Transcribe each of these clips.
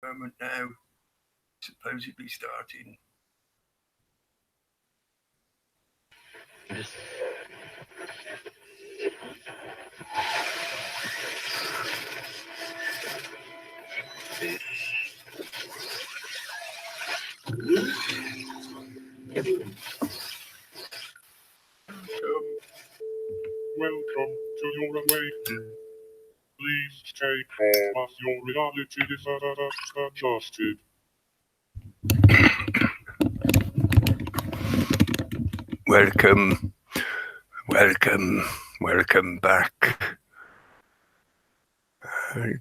moment now, supposedly starting. Welcome to your awakening. Please take all of your reality is adjusted. Welcome back.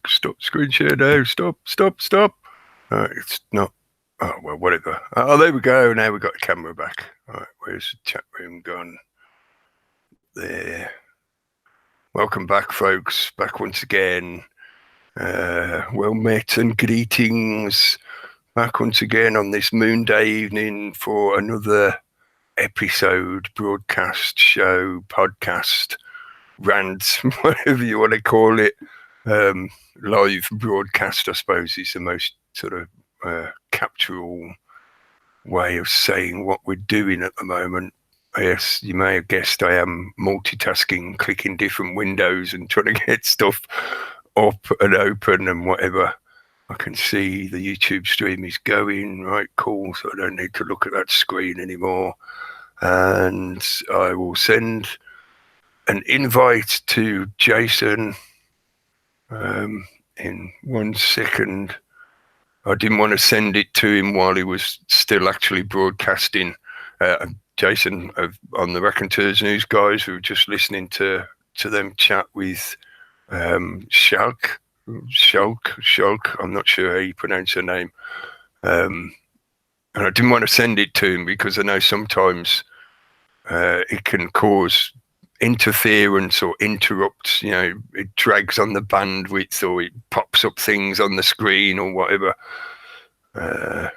Stop screen share now. Stop. It's not. Oh, well, whatever. Oh, there we go. Now we've got the camera back. All right, where's the chat room gone? There. Welcome back, folks. Back once again. Well met and greetings. Back once again on this Moon Day evening for another episode, broadcast, show, podcast, rant, whatever you want to call it. Live broadcast, I suppose, is the most sort of captural way of saying what we're doing at the moment. Yes, you may have guessed I am multitasking, clicking different windows and trying to get stuff up and open and whatever. I can see the YouTube stream is going, right, cool, so I don't need to look at that screen anymore. And I will send an invite to Jason in 1 second. I didn't want to send it to him while he was still actually broadcasting. Jason, on the Raconteurs News guys, who were just listening to them chat with Shulk, I'm not sure how you pronounce her name. And I didn't want to send it to him because I know sometimes it can cause interference or interrupts, it drags on the bandwidth or it pops up things on the screen or whatever. Do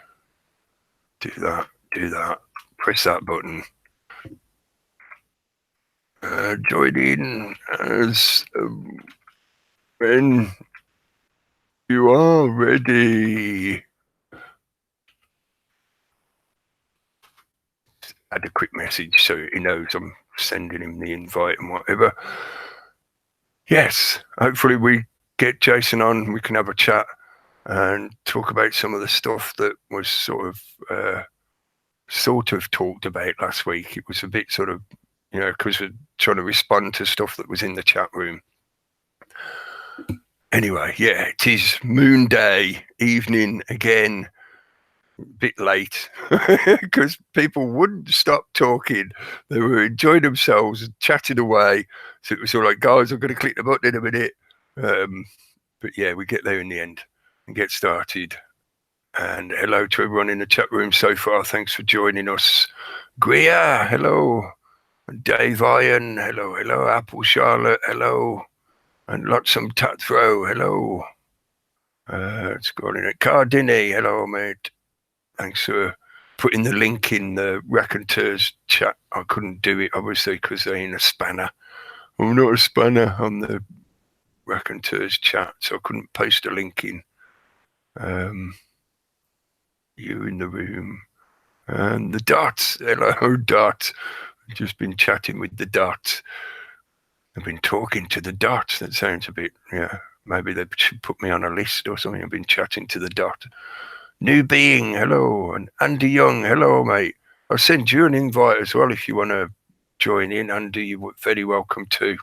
that, press that button. Join in as when you are ready. Add a quick message so he knows I'm sending him the invite and whatever. Yes, hopefully we get Jason on, we can have a chat and talk about some of the stuff that was sort of talked about last week. It was a bit sort of, because we're trying to respond to stuff that was in the chat room. Anyway, yeah, it is Moon Day evening again. A bit late because people wouldn't stop talking. They were enjoying themselves and chatting away. So it was all like, guys, I'm going to click the button in a minute. But yeah, we get there in the end and get started. And hello to everyone in the chat room so far. Thanks for joining us. Guia, hello. Dave Iron, hello. Apple Charlotte, hello. And Lotsome Tatthrow, hello. Let's go on in it. Cardini, hello, mate. Thanks for putting the link in the Raconteurs chat. I couldn't do it, obviously, because I ain't a spanner. I'm not a spanner on the Raconteurs chat, so I couldn't paste a link in. You in the room. And the Dots, hello, Dot. I've just been chatting with the Dots. I've been talking to the Dots. That sounds a bit, maybe they should put me on a list or something. I've been chatting to the Dot. New Being, hello. And Andy Young, hello, mate. I'll send you an invite as well if you want to join in. Andy, you're very welcome too.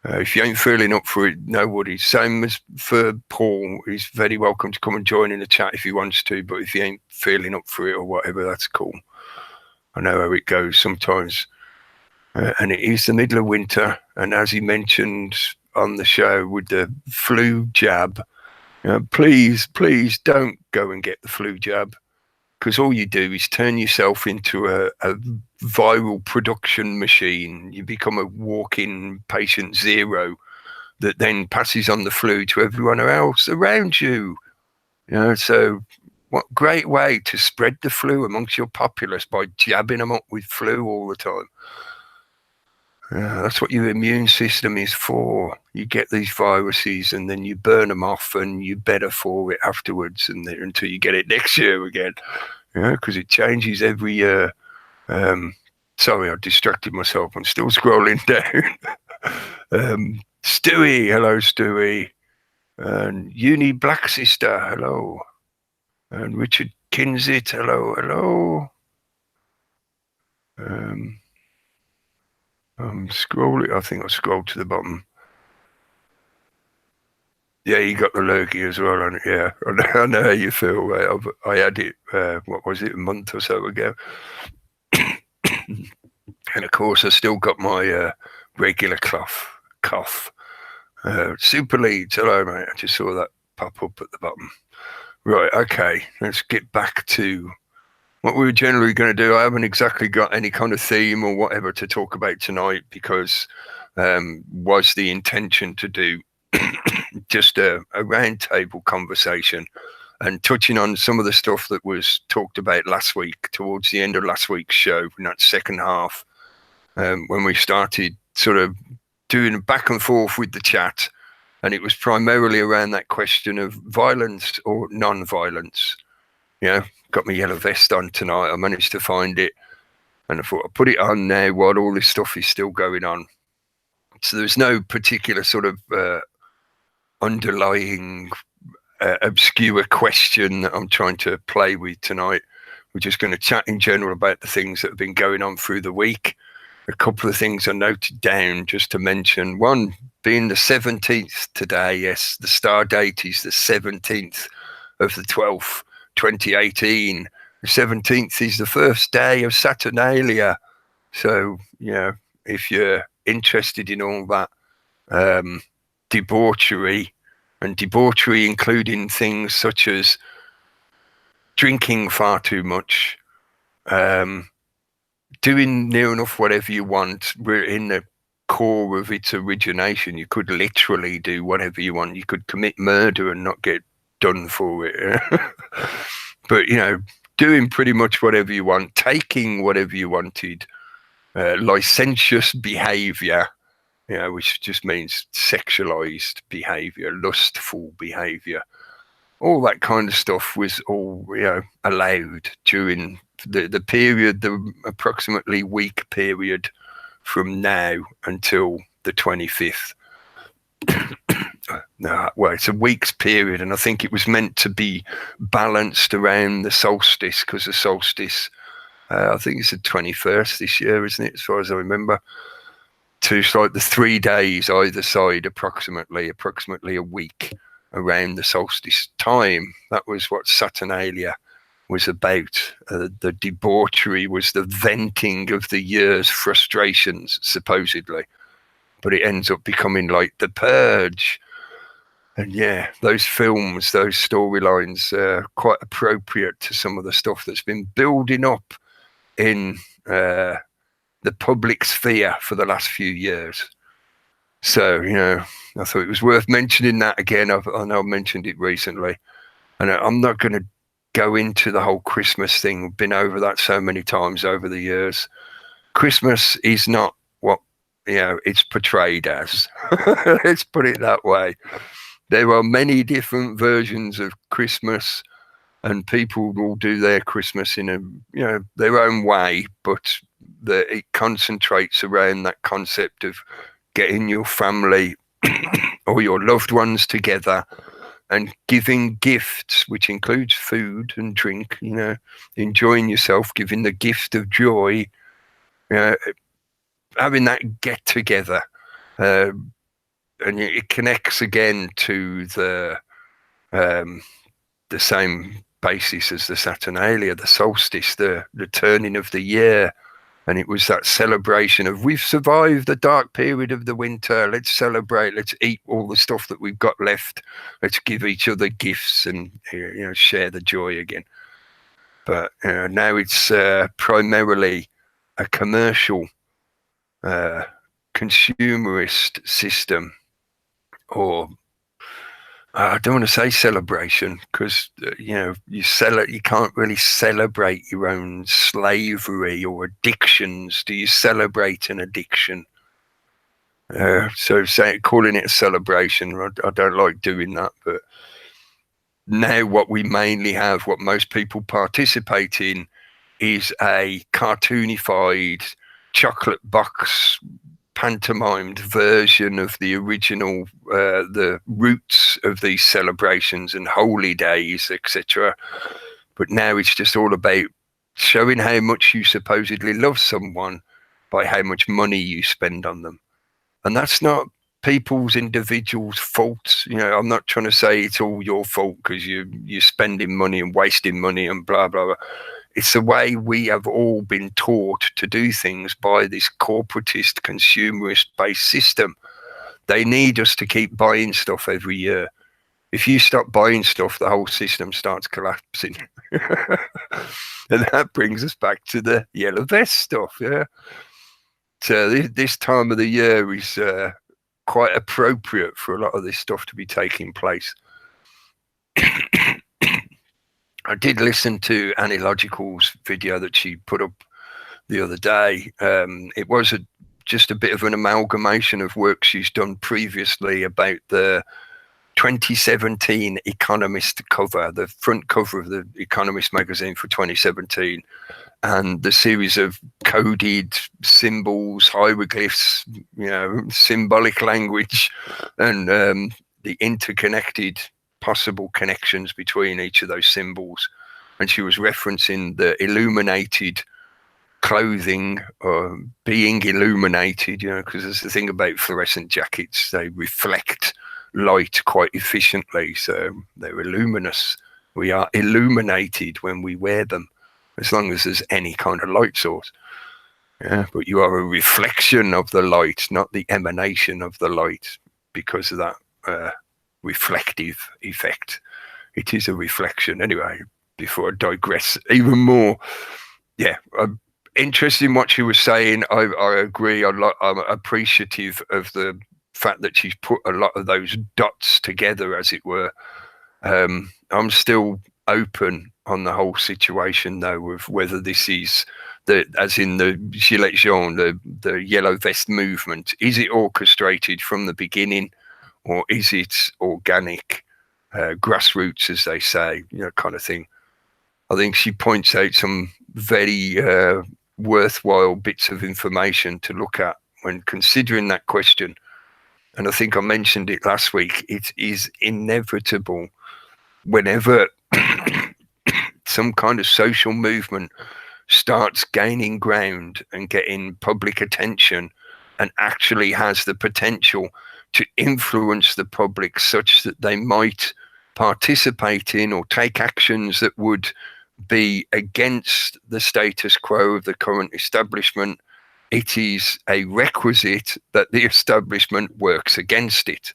If you ain't feeling up for it, no worries. Same as for Paul. He's very welcome to come and join in the chat if he wants to. But if you ain't feeling up for it or whatever, that's cool. I know how it goes sometimes. And it is the middle of winter. And as he mentioned on the show with the flu jab, please don't go and get the flu jab, because all you do is turn yourself into a viral production machine. You become a walking patient zero that then passes on the flu to everyone else around you. So what great way to spread the flu amongst your populace by jabbing them up with flu all the time. Yeah, that's what your immune system is for. You get these viruses and then you burn them off and you're better for it afterwards and then, until you get it next year again. Because it changes every year. Sorry, I distracted myself. I'm still scrolling down. Stewie, hello, Stewie. And Uni Black Sister, hello. And Richard Kinsit, hello, hello. I'm scrolling. I think I scrolled to the bottom. Yeah, you got the lurgy as well, and yeah, I know how you feel. Right? I had it. What was it? A month or so ago, and of course, I still got my regular cough. Super leads. Hello, mate. I just saw that pop up at the bottom. Right. Okay. Let's get back to what we were generally going to do. I haven't exactly got any kind of theme or whatever to talk about tonight because was the intention to do just a roundtable conversation and touching on some of the stuff that was talked about last week, towards the end of last week's show, in that second half, when we started sort of doing a back and forth with the chat. And it was primarily around that question of violence or non-violence. Yeah, got my yellow vest on tonight. I managed to find it. And I thought I'll put it on now while all this stuff is still going on. So there's no particular sort of underlying obscure question that I'm trying to play with tonight. We're just going to chat in general about the things that have been going on through the week. A couple of things I noted down just to mention. One being the 17th today. Yes, the star date is the 17th of the 12th, 2018. The 17th is the first day of Saturnalia. So, you know, if you're interested in all that debauchery, and debauchery including things such as drinking far too much, doing near enough whatever you want. We're in the core of its origination. You could literally do whatever you want. You could commit murder and not get done for it. But, you know, doing pretty much whatever you want, taking whatever you wanted, licentious behavior, you know, which just means sexualized behavior, lustful behavior. All that kind of stuff was all, you know, allowed during the period, the approximately week period from now until the 25th. No, well, it's a week's period, and I think it was meant to be balanced around the solstice, because the solstice, I think it's the 21st this year, isn't it, as far as I remember? To like the 3 days either side, approximately a week around the solstice time. That was what Saturnalia was about. The debauchery was the venting of the year's frustrations, supposedly. But it ends up becoming like The Purge. And yeah, those films, those storylines are quite appropriate to some of the stuff that's been building up in the public sphere for the last few years. So, you know, I thought it was worth mentioning that again. I know I mentioned it recently. And I'm not going to go into the whole Christmas thing. We've been over that so many times over the years. Christmas is not what, you know, it's portrayed as. Let's put it that way. There are many different versions of Christmas, and people will do their Christmas in a, you know, their own way, but it concentrates around that concept of getting your family or your loved ones together and giving gifts, which includes food and drink, you know, enjoying yourself, giving the gift of joy, you know, having that get together. And it connects again to the same basis as the Saturnalia, the solstice, the turning of the year. And it was that celebration of, we've survived the dark period of the winter. Let's celebrate. Let's eat all the stuff that we've got left. Let's give each other gifts and, you know, share the joy again. But now it's primarily a commercial, consumerist system, or I don't want to say celebration, because you know, you can't really celebrate your own slavery or addictions. Do you celebrate an addiction? So calling it a celebration, I don't like doing that. But now what we mainly have, what most people participate in, is a cartoonified chocolate box pantomimed version of the original, the roots of these celebrations and holy days, etc. But now it's just all about showing how much you supposedly love someone by how much money you spend on them. And that's not people's individuals' fault. I'm not trying to say it's all your fault because you're spending money and wasting money and blah, blah, blah. It's the way we have all been taught to do things by this corporatist, consumerist-based system. They need us to keep buying stuff every year. If you stop buying stuff, the whole system starts collapsing. And that brings us back to the yellow vest stuff, yeah? So this time of the year is quite appropriate for a lot of this stuff to be taking place. I did listen to Annie Logical's video that she put up the other day. It was just a bit of an amalgamation of work she's done previously about the 2017 Economist cover, the front cover of the Economist magazine for 2017, and the series of coded symbols, hieroglyphs, symbolic language, and the interconnected possible connections between each of those symbols. And she was referencing the illuminated clothing, or being illuminated, because there's the thing about fluorescent jackets, they reflect light quite efficiently, so they're luminous. We are illuminated when we wear them, as long as there's any kind of light source. Yeah, but you are a reflection of the light, not the emanation of the light, because of that reflective effect. It is a reflection. Anyway, before I digress even more, yeah, I'm interested in what she was saying. I agree. I'm appreciative of the fact that she's put a lot of those dots together, as it were. I'm still open on the whole situation, though, of whether this is as in the Gilets jaunes, the yellow vest movement. Is it orchestrated from the beginning, or is it organic, grassroots, as they say, kind of thing? I think she points out some very worthwhile bits of information to look at when considering that question. And I think I mentioned it last week. It is inevitable whenever some kind of social movement starts gaining ground and getting public attention and actually has the potential to influence the public such that they might participate in or take actions that would be against the status quo of the current establishment, it is a requisite that the establishment works against it.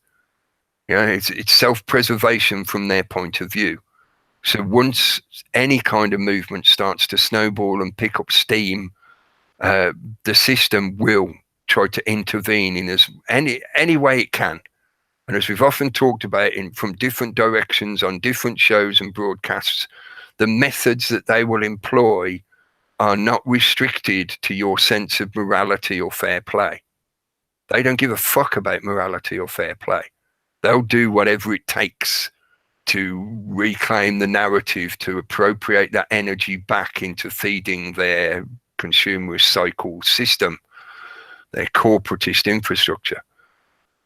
It's self-preservation from their point of view. So once any kind of movement starts to snowball and pick up steam, the system will try to intervene in any way it can. And as we've often talked about from different directions on different shows and broadcasts, the methods that they will employ are not restricted to your sense of morality or fair play. They don't give a fuck about morality or fair play. They'll do whatever it takes to reclaim the narrative, to appropriate that energy back into feeding their consumerist cycle system, their corporatist infrastructure.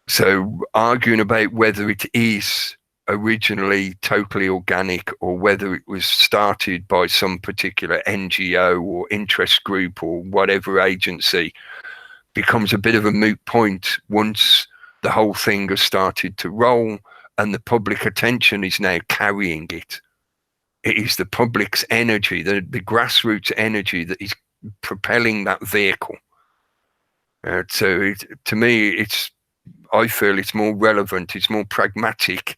So arguing about whether it is originally totally organic or whether it was started by some particular NGO or interest group or whatever agency becomes a bit of a moot point once the whole thing has started to roll and the public attention is now carrying it. It is the public's energy, the grassroots energy, that is propelling that vehicle. So to me, I feel it's more relevant, it's more pragmatic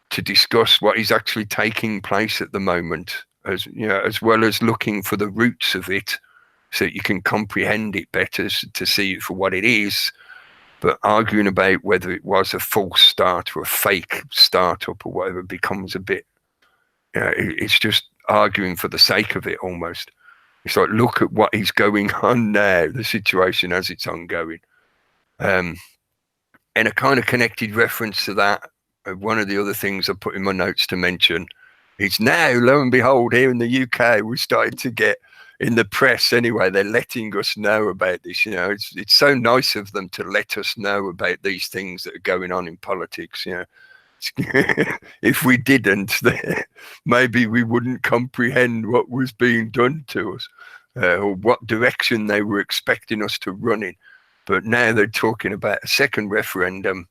to discuss what is actually taking place at the moment, as well as looking for the roots of it, so that you can comprehend it better, to see it for what it is. But arguing about whether it was a false start or a fake startup or whatever becomes a bit, it's just arguing for the sake of it almost. It's like, look at what is going on now, the situation as it's ongoing. And a kind of connected reference to that, one of the other things I put in my notes to mention is now, lo and behold, here in the UK, we're starting to get in the press anyway, they're letting us know about this. You know, it's so nice of them to let us know about these things that are going on in politics. You know, if we didn't, maybe we wouldn't comprehend what was being done to us, or what direction they were expecting us to run in. But now they're talking about a second referendum.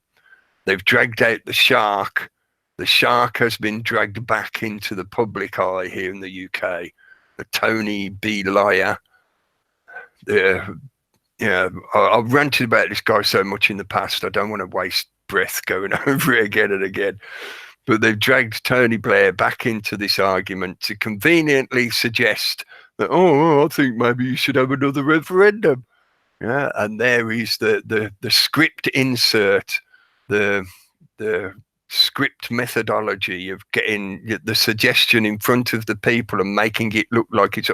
They've dragged out the shark. The shark has been dragged back into the public eye here in the UK. The Tony B. Liar. I've ranted about this guy so much in the past, I don't want to waste breath going over it again and again. But they've dragged Tony Blair back into this argument to conveniently suggest that, I think maybe you should have another referendum. Yeah, and there is the script insert, the script methodology of getting the suggestion in front of the people and making it look like it's,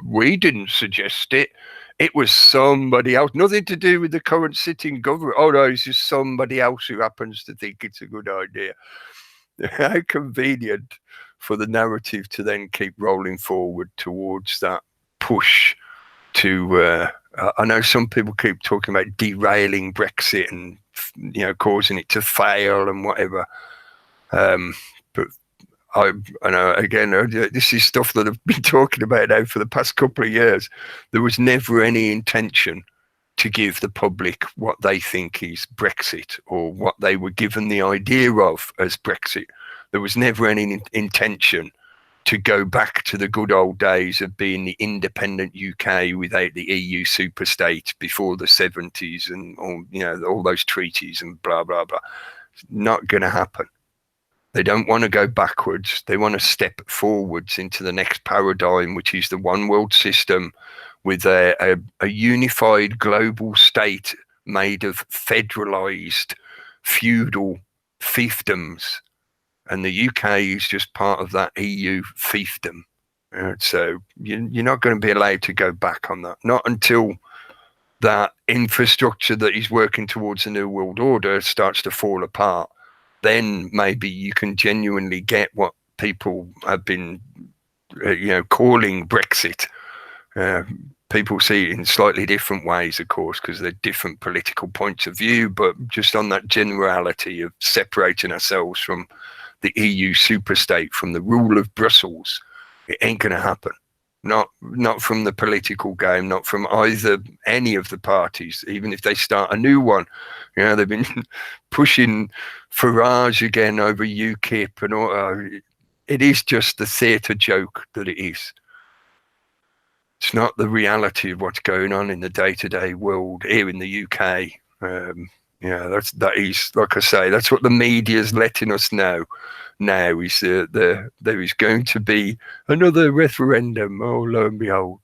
we didn't suggest it. It was somebody else, nothing to do with the current sitting government. Oh no, it's just somebody else who happens to think it's a good idea. How convenient for the narrative to then keep rolling forward towards that push to I know some people keep talking about derailing Brexit and causing it to fail and whatever, but I know, again, this is stuff that I've been talking about now for the past couple of years. There was never any intention to give the public what they think is Brexit, or what they were given the idea of as Brexit. There was never any intention to go back to the good old days of being the independent UK without the EU superstate before the 70s and all those treaties and blah, blah, blah. It's not going to happen. They don't want to go backwards. They want to step forwards into the next paradigm, which is the one world system with a unified global state made of federalized feudal fiefdoms. And the UK is just part of that EU fiefdom. So you're not going to be allowed to go back on that. Not until that infrastructure that is working towards the New World Order starts to fall apart. Then maybe you can genuinely get what people have been, calling Brexit. People see it in slightly different ways, of course, because they're different political points of view. But just on that generality of separating ourselves from the EU superstate, from the rule of Brussels, it ain't going to happen. Not from the political game, not from any of the parties, even if they start a new one. They've been pushing Farage again over UKIP and all. It is just the theatre joke that it is. It's not the reality of what's going on in the day-to-day world here in the UK. That is, like I say, that's what the media is letting us know now, is there is going to be another referendum. Oh, lo and behold.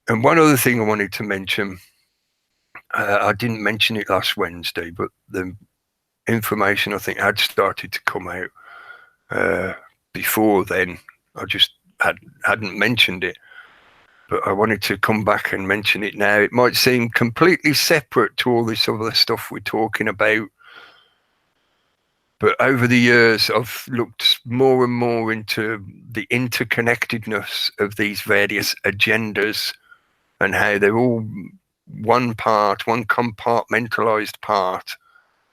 And one other thing I wanted to mention, I didn't mention it last Wednesday, but the information I think had started to come out before then. I just hadn't mentioned it. But I wanted to come back and mention it now. It might seem completely separate to all this other stuff we're talking about. But over the years, I've looked more and more into the interconnectedness of these various agendas and how they're all one compartmentalized part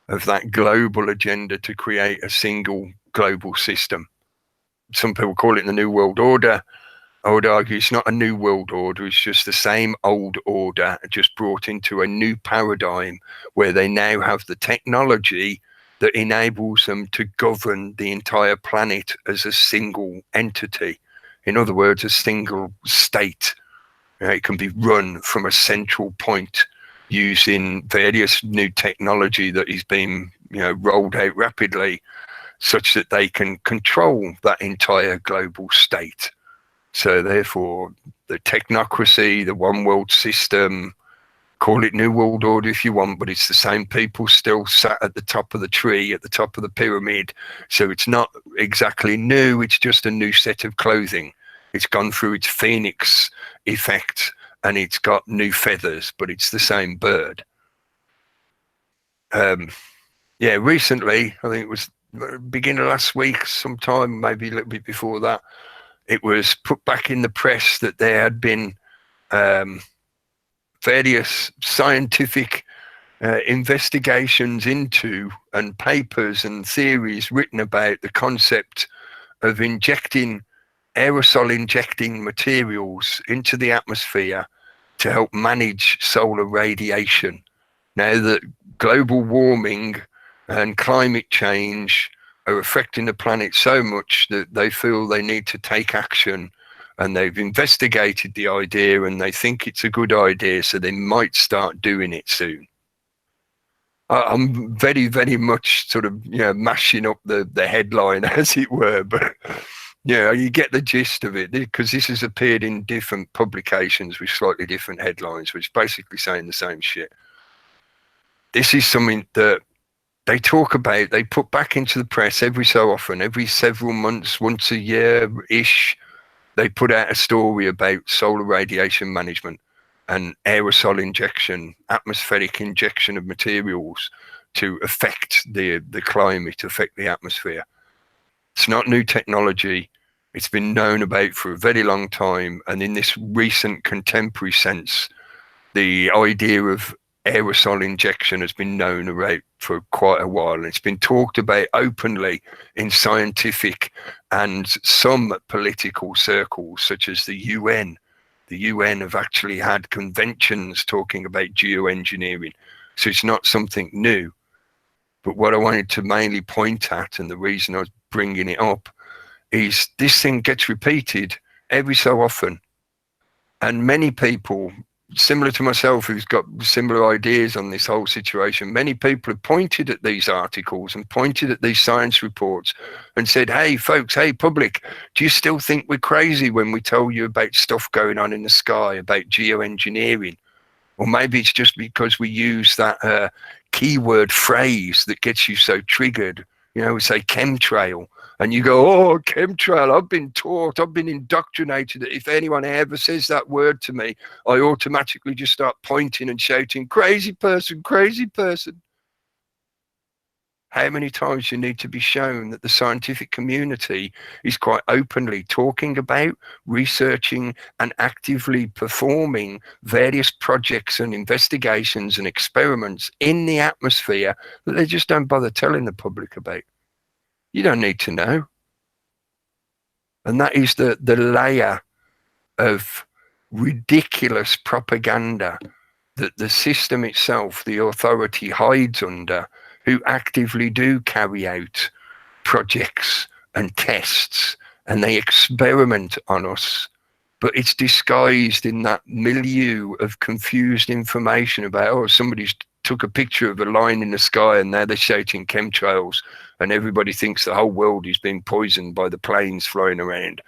of that global agenda to create a single global system. Some people call it the New World Order. I would argue it's not a new world order, it's just the same old order, just brought into a new paradigm where they now have the technology that enables them to govern the entire planet as a single entity. In other words, a single state. It can be run from a central point using various new technology that is being rolled out rapidly, such that they can control that entire global state. So therefore, the technocracy, the one world system, call it New World Order if you want, but it's the same people still sat at the top of the tree, at the top of the pyramid. So it's not exactly new, it's just a new set of clothing. It's gone through its phoenix effect and it's got new feathers, but it's the same bird. yeah, recently, I think it was beginning of last week, sometime, maybe a little bit before that, it was put back in the press that there had been various scientific investigations into and papers and theories written about the concept of aerosol injecting materials into the atmosphere to help manage solar radiation. Now that global warming and climate change are affecting the planet so much that they feel they need to take action, and they've investigated the idea and they think it's a good idea, so they might start doing it soon. I'm very, very much sort of, mashing up the headline, as it were, but yeah, you get the gist of it, because this has appeared in different publications with slightly different headlines, which basically saying the same shit. This is something that they talk about, they put back into the press every so often, every several months, once a year-ish, they put out a story about solar radiation management and aerosol injection, atmospheric injection of materials to affect the climate, affect the atmosphere. It's not new technology. It's been known about for a very long time. And in this recent contemporary sense, the idea of aerosol injection has been known about for quite a while. And it's been talked about openly in scientific and some political circles, such as the UN. The UN have actually had conventions talking about geoengineering. So it's not something new. But what I wanted to mainly point at, and the reason I was bringing it up, is this thing gets repeated every so often. And many people, similar to myself, who's got similar ideas on this whole situation, many people have pointed at these articles and pointed at these science reports and said, hey, folks, hey, public, do you still think we're crazy when we tell you about stuff going on in the sky, about geoengineering? Or maybe it's just because we use that keyword phrase that gets you so triggered. We say chemtrail, and you go, oh, chemtrail, I've been taught, I've been indoctrinated that if anyone ever says that word to me, I automatically just start pointing and shouting, crazy person, crazy person. How many times you need to be shown that the scientific community is quite openly talking about, researching, and actively performing various projects and investigations and experiments in the atmosphere that they just don't bother telling the public about? You don't need to know. And that is the layer of ridiculous propaganda that the system itself, the authority, hides under, who actively do carry out projects and tests, and they experiment on us. But it's disguised in that milieu of confused information about, oh, somebody's took a picture of a line in the sky and now they're shouting chemtrails, and everybody thinks the whole world is being poisoned by the planes flying around.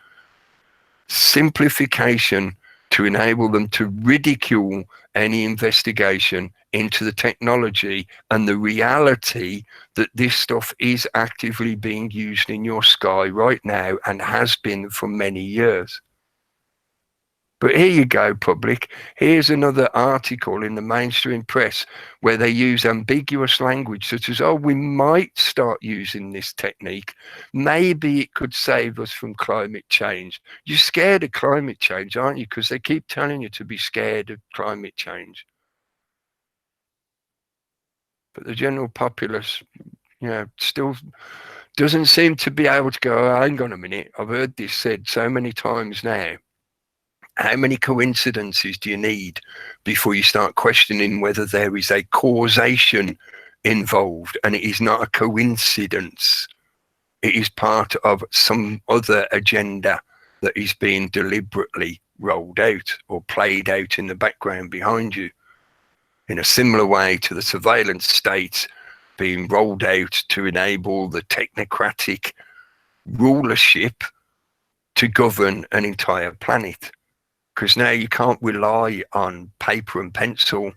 Simplification to enable them to ridicule any investigation into the technology and the reality that this stuff is actively being used in your sky right now and has been for many years. But here you go, public. Here's another article in the mainstream press where they use ambiguous language such as, oh, we might start using this technique. Maybe it could save us from climate change. You're scared of climate change, aren't you? Because they keep telling you to be scared of climate change. But the general populace, still doesn't seem to be able to go, oh, hang on a minute, I've heard this said so many times now. How many coincidences do you need before you start questioning whether there is a causation involved? And it is not a coincidence. It is part of some other agenda that is being deliberately rolled out or played out in the background behind you, in a similar way to the surveillance state being rolled out to enable the technocratic rulership to govern an entire planet. Because now you can't rely on paper and pencil,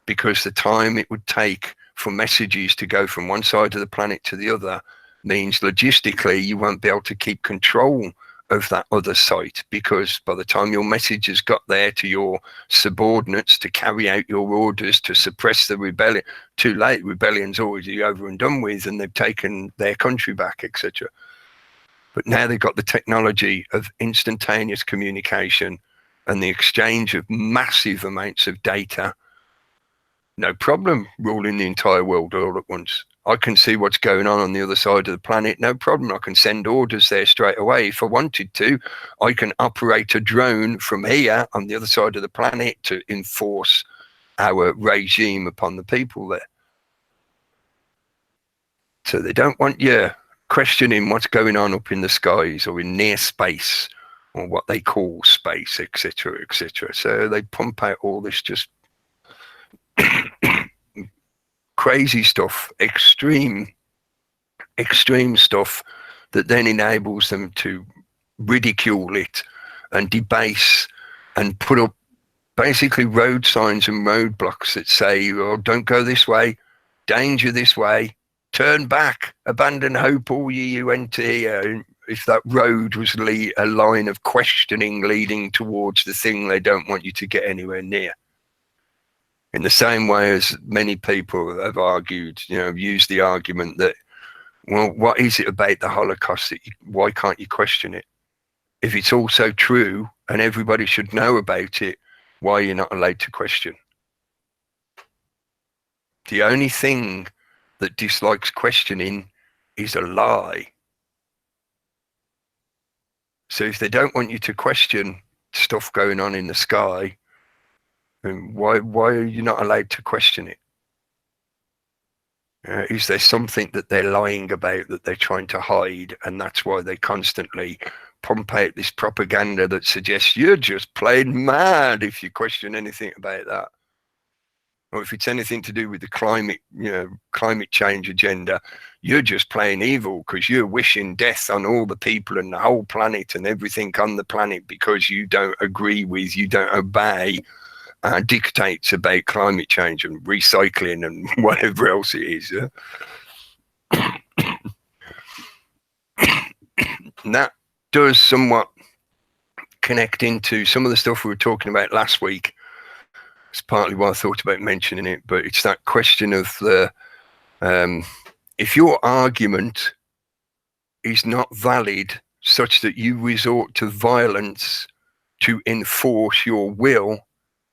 because the time it would take for messages to go from one side of the planet to the other means logistically you won't be able to keep control of that other site, because by the time your message has got there to your subordinates to carry out your orders to suppress the rebellion, too late. Rebellion's already over and done with, and they've taken their country back, etc. But now they've got the technology of instantaneous communication and the exchange of massive amounts of data. No problem ruling the entire world all at once. I can see what's going on the other side of the planet, no problem. I can send orders there straight away. If I wanted to, I can operate a drone from here on the other side of the planet to enforce our regime upon the people there. So they don't want you questioning what's going on up in the skies or in near space, or what they call space, etc., etc. So they pump out all this just crazy stuff, extreme stuff, that then enables them to ridicule it and debase and put up basically road signs and roadblocks that say, oh, don't go this way, danger this way, turn back, abandon hope, all ye who enter here. If that road was a line of questioning leading towards the thing they don't want you to get anywhere near. In the same way as many people have argued, used the argument that, well, what is it about the Holocaust that why can't you question it? If it's all so true and everybody should know about it, why are you not allowed to question? The only thing that dislikes questioning is a lie. So if they don't want you to question stuff going on in the sky, then why are you not allowed to question it? Is there something that they're lying about that they're trying to hide, and that's why they constantly pump out this propaganda that suggests you're just plain mad if you question anything about that? Or if it's anything to do with the climate change agenda, you're just plain evil because you're wishing death on all the people and the whole planet and everything on the planet because you don't obey dictates about climate change and recycling and whatever else it is. And that does somewhat connect into some of the stuff we were talking about last week. It's partly why I thought about mentioning it, but it's that question of if your argument is not valid such that you resort to violence to enforce your will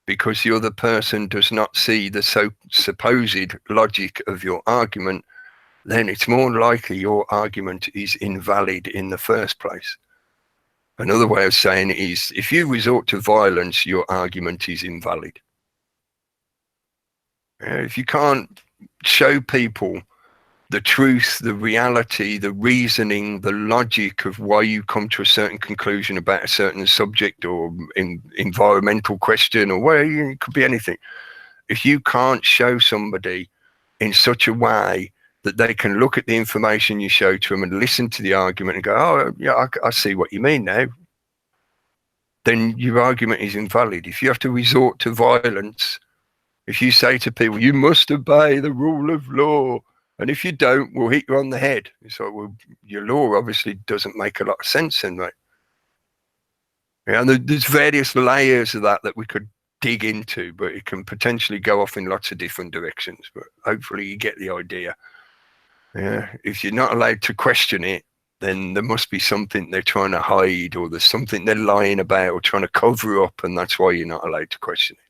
because the other person does not see the supposed logic of your argument, then it's more likely your argument is invalid in the first place. Another way of saying it is, if you resort to violence, your argument is invalid. If you can't show people the truth, the reality, the reasoning, the logic of why you come to a certain conclusion about a certain subject or environmental question or whatever, it could be anything. If you can't show somebody in such a way that they can look at the information you show to them and listen to the argument and go, oh, yeah, I see what you mean now, then your argument is invalid. If you have to resort to violence, if you say to people, you must obey the rule of law, and if you don't, we'll hit you on the head. It's like, well, your law obviously doesn't make a lot of sense then, right? Yeah, and there's various layers of that we could dig into, but it can potentially go off in lots of different directions. But hopefully you get the idea. Yeah, if you're not allowed to question it, then there must be something they're trying to hide, or there's something they're lying about or trying to cover up, and that's why you're not allowed to question it.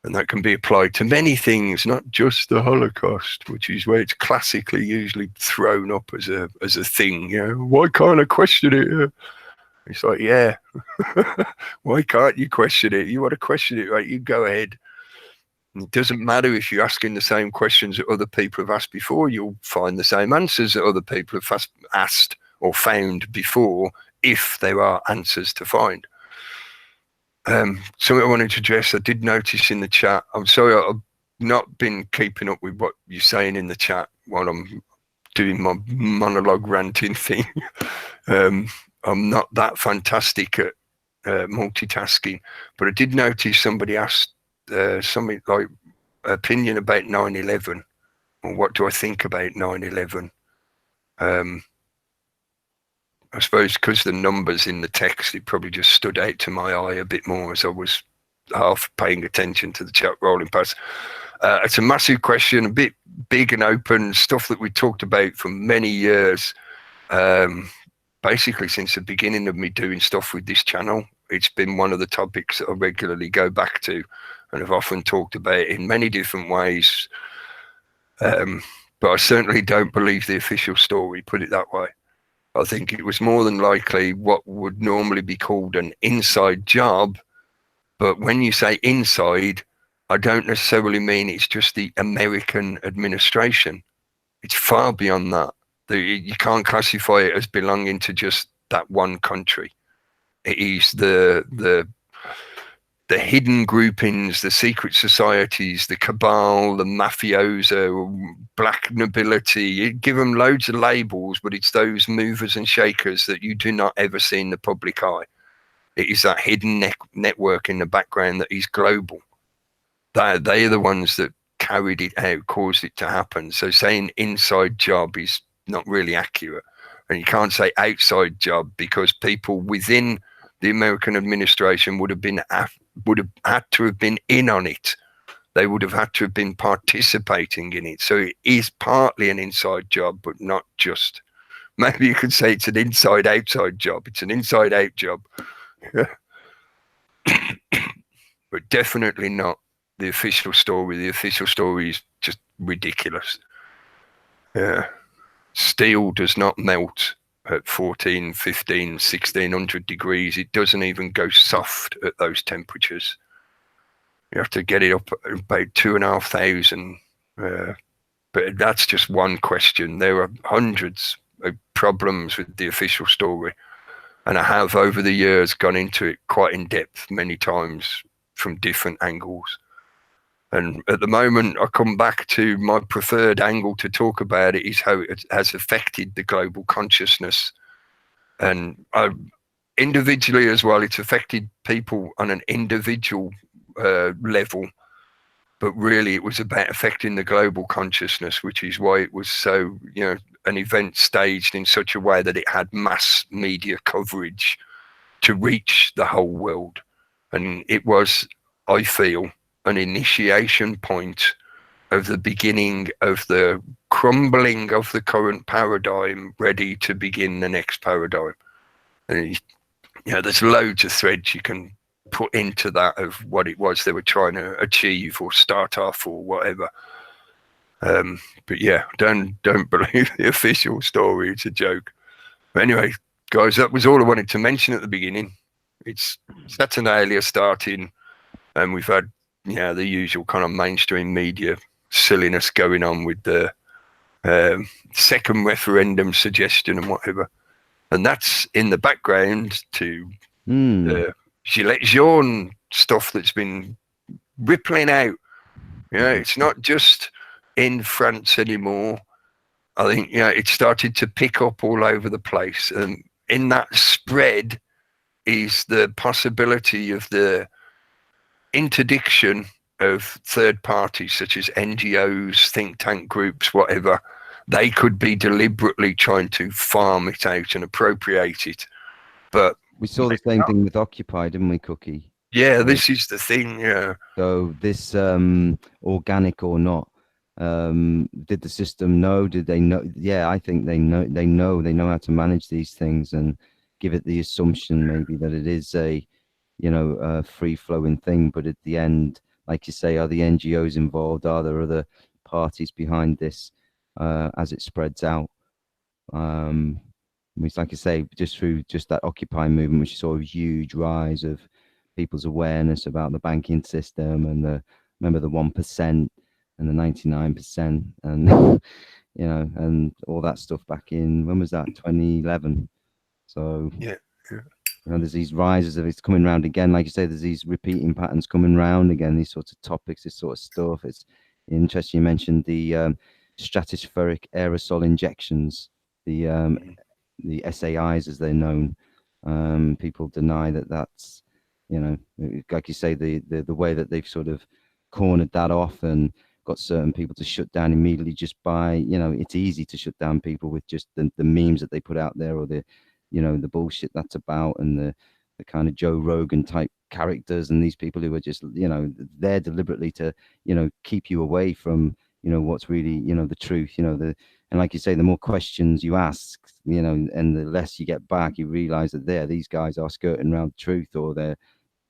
And that can be applied to many things, not just the Holocaust, which is where it's classically usually thrown up as a thing. Why can't I question it? It's like, yeah, why can't you question it? You want to question it, right? You go ahead. And it doesn't matter if you're asking the same questions that other people have asked before. You'll find the same answers that other people have asked or found before, if there are answers to find. Something I wanted to address, I did notice in the chat, I'm sorry I've not been keeping up with what you're saying in the chat while I'm doing my monologue ranting thing. I'm not that fantastic at multitasking, but I did notice somebody asked something like opinion about 9/11, or what do I think about 9/11? I suppose because the numbers in the text, it probably just stood out to my eye a bit more as I was half paying attention to the chat rolling past. It's a massive question, a bit big and open, stuff that we talked about for many years. Basically, since the beginning of me doing stuff with this channel, it's been one of the topics that I regularly go back to, and I've often talked about in many different ways. But I certainly don't believe the official story, put it that way. I think it was more than likely what would normally be called an inside job. But when you say inside, I don't necessarily mean it's just the American administration. It's far beyond that. You can't classify it as belonging to just that one country. It is the hidden groupings, the secret societies, the cabal, the mafioso, black nobility. You give them loads of labels, but it's those movers and shakers that you do not ever see in the public eye. It is that hidden network in the background that is global. They are the ones that carried it out, caused it to happen. So saying inside job is not really accurate. And you can't say outside job, because people within the American administration would have had to have been in on it. They would have had to have been participating in it. So it is partly an inside job, but not just. Maybe you could say it's an inside-outside job. It's an inside-out job. But definitely not the official story. The official story is just ridiculous. Yeah. Steel does not melt at 14, 15, 1600 degrees. It doesn't even go soft at those temperatures. You have to get it up at about 2,500. But that's just one question. There are hundreds of problems with the official story. And I have, over the years, gone into it quite in depth many times from different angles. And at the moment, I come back to my preferred angle to talk about it is how it has affected the global consciousness. And individually as well, it's affected people on an individual level. But really, it was about affecting the global consciousness, which is why it was so, an event staged in such a way that it had mass media coverage to reach the whole world. And it was, I feel, an initiation point of the beginning of the crumbling of the current paradigm, ready to begin the next paradigm. And there's loads of threads you can put into that of what it was they were trying to achieve or start off or whatever. But yeah, don't believe the official story. It's a joke. But anyway, guys, that was all I wanted to mention at the beginning. It's Saturnalia starting, and we've had the usual kind of mainstream media silliness going on with the second referendum suggestion and whatever. And that's in the background to the Gilets Jaunes stuff that's been rippling out. It's not just in France anymore. I think, it started to pick up all over the place. And in that spread is the possibility of the interdiction of third parties such as NGOs, think tank groups, whatever. They could be deliberately trying to farm it out and appropriate it. But we saw the same thing with Occupy, didn't we, Cookie? Yeah, this is the thing, yeah. So this, organic or not, did the system know? Did they know? Yeah, I think they know. They know how to manage these things and give it the assumption maybe that it is a free-flowing thing. But at the end, like you say, are the NGOs involved? Are there other parties behind this as it spreads out? Which, like I say, just through that Occupy movement, which saw a huge rise of people's awareness about the banking system and remember the 1% and the 99% and and all that stuff back in, when was that, 2011? So yeah. There's these rises of it's coming round again. Like you say, there's these repeating patterns coming round again, these sorts of topics, this sort of stuff. It's interesting you mentioned the stratospheric aerosol injections, the SAIs as they're known. People deny that's, like you say, the way that they've sort of cornered that off and got certain people to shut down immediately just by, it's easy to shut down people with just the memes that they put out there or the you know, the bullshit that's about, and the kind of Joe Rogan type characters, and these people who are just, you know, there deliberately to, you know, keep you away from, you know, what's really, you know, the truth, you know, and like you say, the more questions you ask, you know, and the less you get back, you realize that these guys are skirting around truth, or they're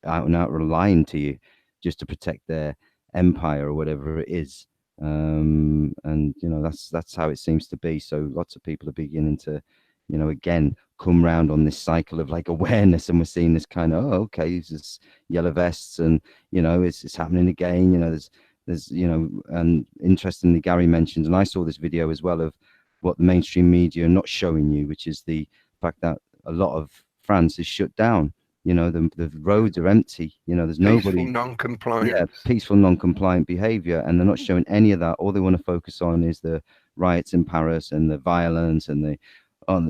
out and out lying to you just to protect their empire or whatever it is. And you know, that's how it seems to be. So lots of people are beginning to, you know, again come round on this cycle of like awareness, and we're seeing this kind of, oh, okay, it's this yellow vests, and you know, it's happening again. You know, there's you know, and interestingly, Gary mentioned, and I saw this video as well, of what the mainstream media are not showing you, which is the fact that a lot of France is shut down. You know, the roads are empty. You know, there's nobody. Peaceful non-compliance. Yeah, peaceful non-compliant behavior, and they're not showing any of that. All they want to focus on is the riots in Paris and the violence and the,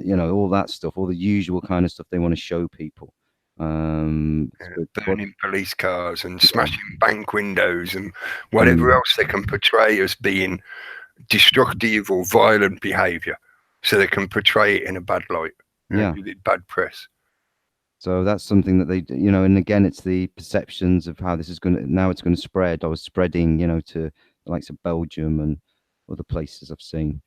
you know, all that stuff, all the usual kind of stuff they want to show people. Burning police cars and smashing bank windows and whatever else they can portray as being destructive or violent behavior, so they can portray it in a bad light. Give it bad press. So that's something that they, you know, and again, it's the perceptions of how this is going to, now it's going to spread, or spreading, you know, to the likes of Belgium and other places I've seen.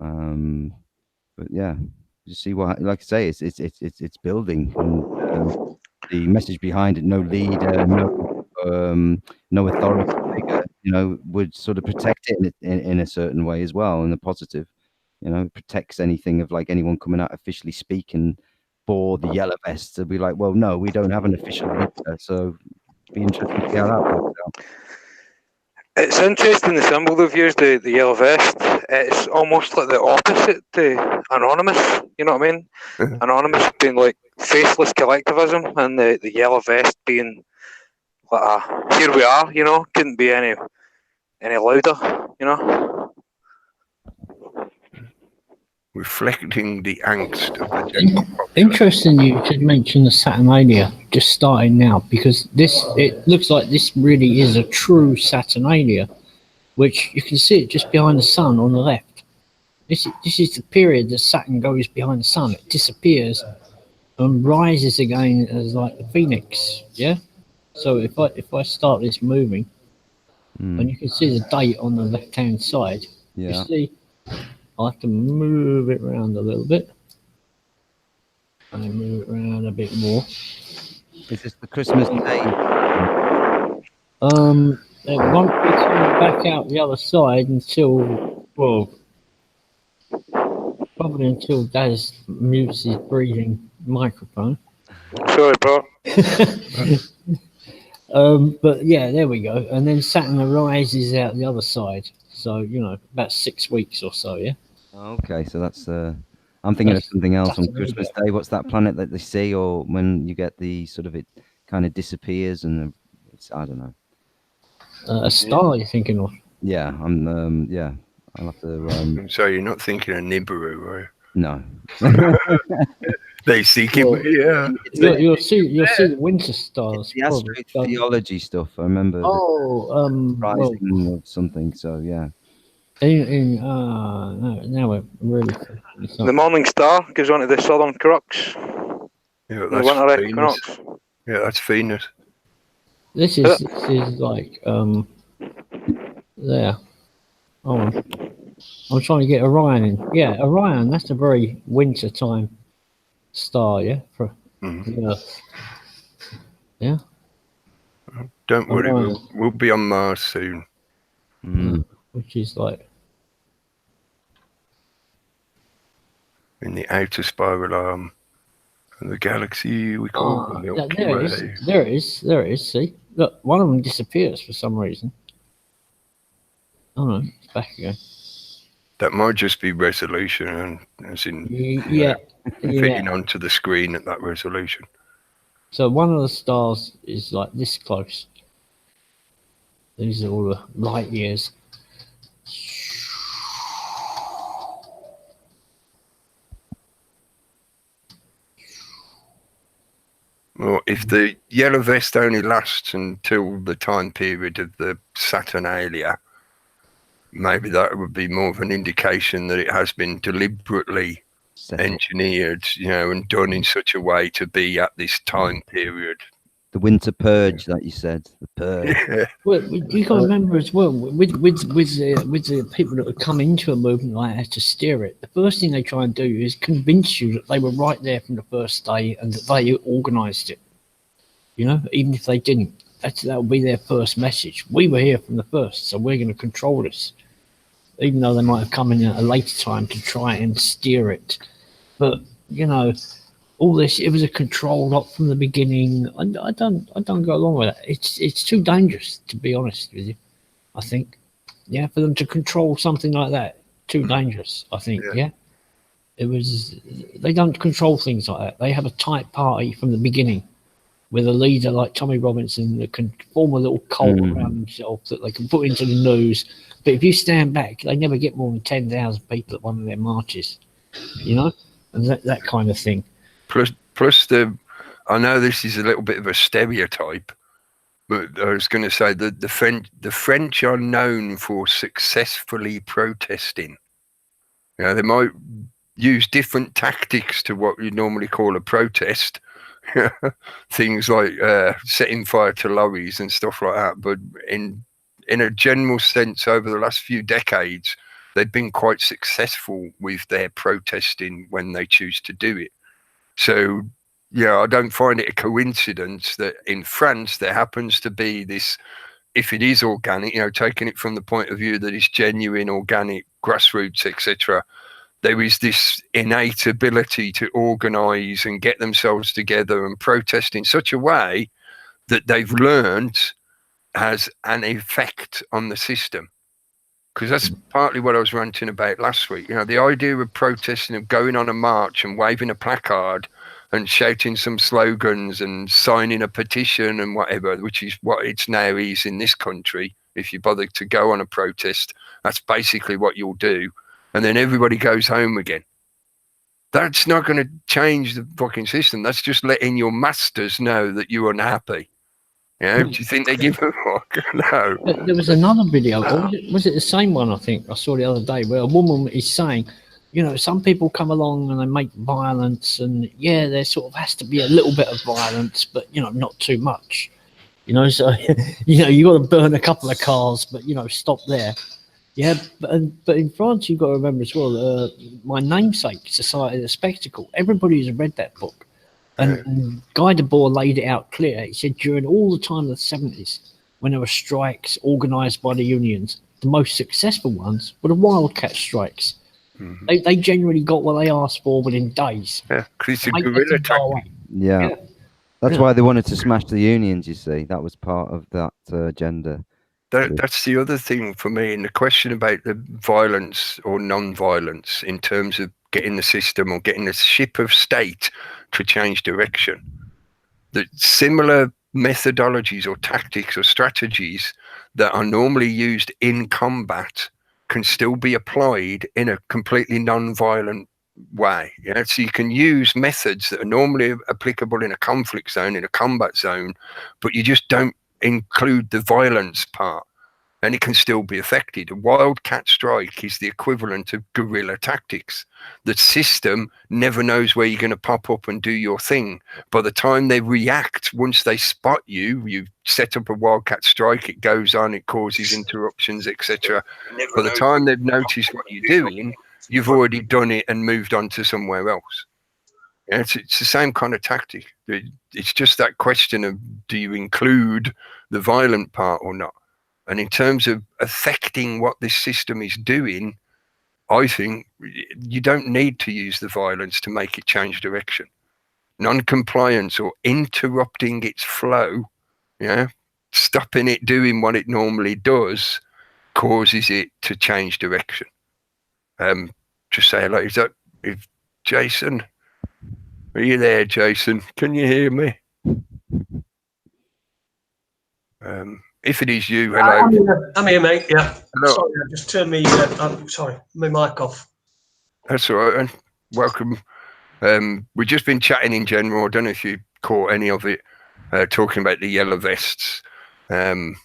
But yeah, you see what, like I say, it's building, and the message behind it, no leader, no authority figure, you know, would sort of protect it in a certain way as well, in a positive, you know, it protects anything of like anyone coming out officially speaking for the yellow vests. To be like, well, no, we don't have an official leader, so it'd be interesting to see how that works out. It's interesting the symbol they've used, the yellow vest. It's almost like the opposite to Anonymous, you know what I mean? Anonymous being like faceless collectivism, and the yellow vest being like here we are, you know, couldn't be any louder, you know? Reflecting the angst of the general population. Interesting you should mention the Saturnalia just starting now, because it looks like this really is a true Saturnalia, which you can see it just behind the sun on the left. This is the period that Saturn goes behind the sun. It disappears and rises again as like the phoenix. Yeah. So if I start this moving, and you can see the date on the left hand side. Yeah. You see, I have to move it around a little bit. And move it around a bit more. Is this the Christmas day? It won't be coming back out the other side until, well, probably until Daz mutes his breathing microphone. Sorry, bro. But yeah, there we go. And then Saturn arises out the other side. So, you know, about 6 weeks or so, yeah? Okay, so that's I'm thinking of something else on Christmas Day. What's that planet that they see, or when you get the sort of, it kind of disappears, and it's, I don't know. A star you're thinking of? Yeah, yeah, I'll have to. So you're not thinking of Nibiru, right? No. They seek him. Yeah. You'll see the winter stars. The astrotheology stuff. I remember. Rising of something. So yeah. Now we're really. The morning star goes on to the southern crux. Yeah, that's Venus. Yeah, that's Venus. This is like there. Oh, I'm trying to get Orion in. Yeah, Orion. That's a very winter time star. Yeah, for the Earth. Yeah. Don't worry, we'll be on Mars soon. Which is like in the outer spiral arm of the galaxy we call the Milky Way. There it is. See, look, one of them disappears for some reason. Oh no, it's back again. That might just be resolution, and as in fitting onto the screen at that resolution. So one of the stars is like this close. These are all the light years. Well, if the yellow vest only lasts until the time period of the Saturnalia, maybe that would be more of an indication that it has been deliberately engineered, and done in such a way to be at this time period. The winter purge that you said, the purge. Yeah. Well, you got to remember as well with the people that have come into a movement like that to steer it. The first thing they try and do is convince you that they were right there from the first day and that they organised it. Even if they didn't, that will be their first message. We were here from the first, so we're going to control this. Even though they might have come in at a later time to try and steer it, but all this, it was a control lot from the beginning. I don't go along with that. It's too dangerous, to be honest with you. I think, for them to control something like that, too dangerous. I think, it was. They don't control things like that. They have a tight party from the beginning, with a leader like Tommy Robinson that can form a little cult around themselves that they can put into the news. But if you stand back, they never get more than 10,000 people at one of their marches, and that kind of thing. Plus I know this is a little bit of a stereotype, but I was going to say that the French are known for successfully protesting. They might use different tactics to what you normally call a protest, things like setting fire to lorries and stuff like that. But in a general sense, over the last few decades, they've been quite successful with their protesting when they choose to do it. So, I don't find it a coincidence that in France there happens to be this, if it is organic, taking it from the point of view that it's genuine, organic, grassroots, etc., there is this innate ability to organise and get themselves together and protest in such a way that they've learned has an effect on the system. Because that's partly what I was ranting about last week. The idea of protesting, of going on a march and waving a placard and shouting some slogans and signing a petition and whatever, which is what it's now is in this country. If you bother to go on a protest, that's basically what you'll do. And then everybody goes home again. That's not going to change the fucking system. That's just letting your masters know that you're unhappy. Do you think they give a fuck? No. There was another video. Was it the same one? I think I saw the other day where a woman is saying, some people come along and they make violence, and there sort of has to be a little bit of violence, but not too much. So you got to burn a couple of cars, but stop there. But in France, you've got to remember as well. My namesake, Society of the Spectacle. Everybody has read that book. And Guy Debord laid it out clear. He said during all the time of the 70s, when there were strikes organised by the unions, the most successful ones were the wildcat strikes. Mm-hmm. They generally got what they asked for within days. Yeah, because it's a guerrilla tactic. Yeah. That's why they wanted to smash the unions, you see. That was part of that agenda. That's the other thing for me, and the question about the violence or non-violence in terms of getting the system or getting the ship of state to change direction. The similar methodologies or tactics or strategies that are normally used in combat can still be applied in a completely non-violent way. So you can use methods that are normally applicable in a conflict zone, in a combat zone, but you just don't include the violence part, and it can still be effective. A wildcat strike is the equivalent of guerrilla tactics. The system never knows where you're going to pop up and do your thing. By the time they react, once they spot you, you set up a wildcat strike, it goes on, it causes interruptions, etc. By the time they've noticed what you're doing, you've already done it and moved on to somewhere else. It's the same kind of tactic. It's just that question of, do you include the violent part or not? And in terms of affecting what this system is doing, I think you don't need to use the violence to make it change direction. Non-compliance or interrupting its flow, stopping it doing what it normally does, causes it to change direction. Just say hello. Is that if Jason? Are you there, Jason? Can you hear me? If it is you, hello. I'm here, mate. Yeah. Hello. Sorry, I just turned my mic off. That's all right. And welcome. We've just been chatting in general. I don't know if you caught any of it, talking about the yellow vests, and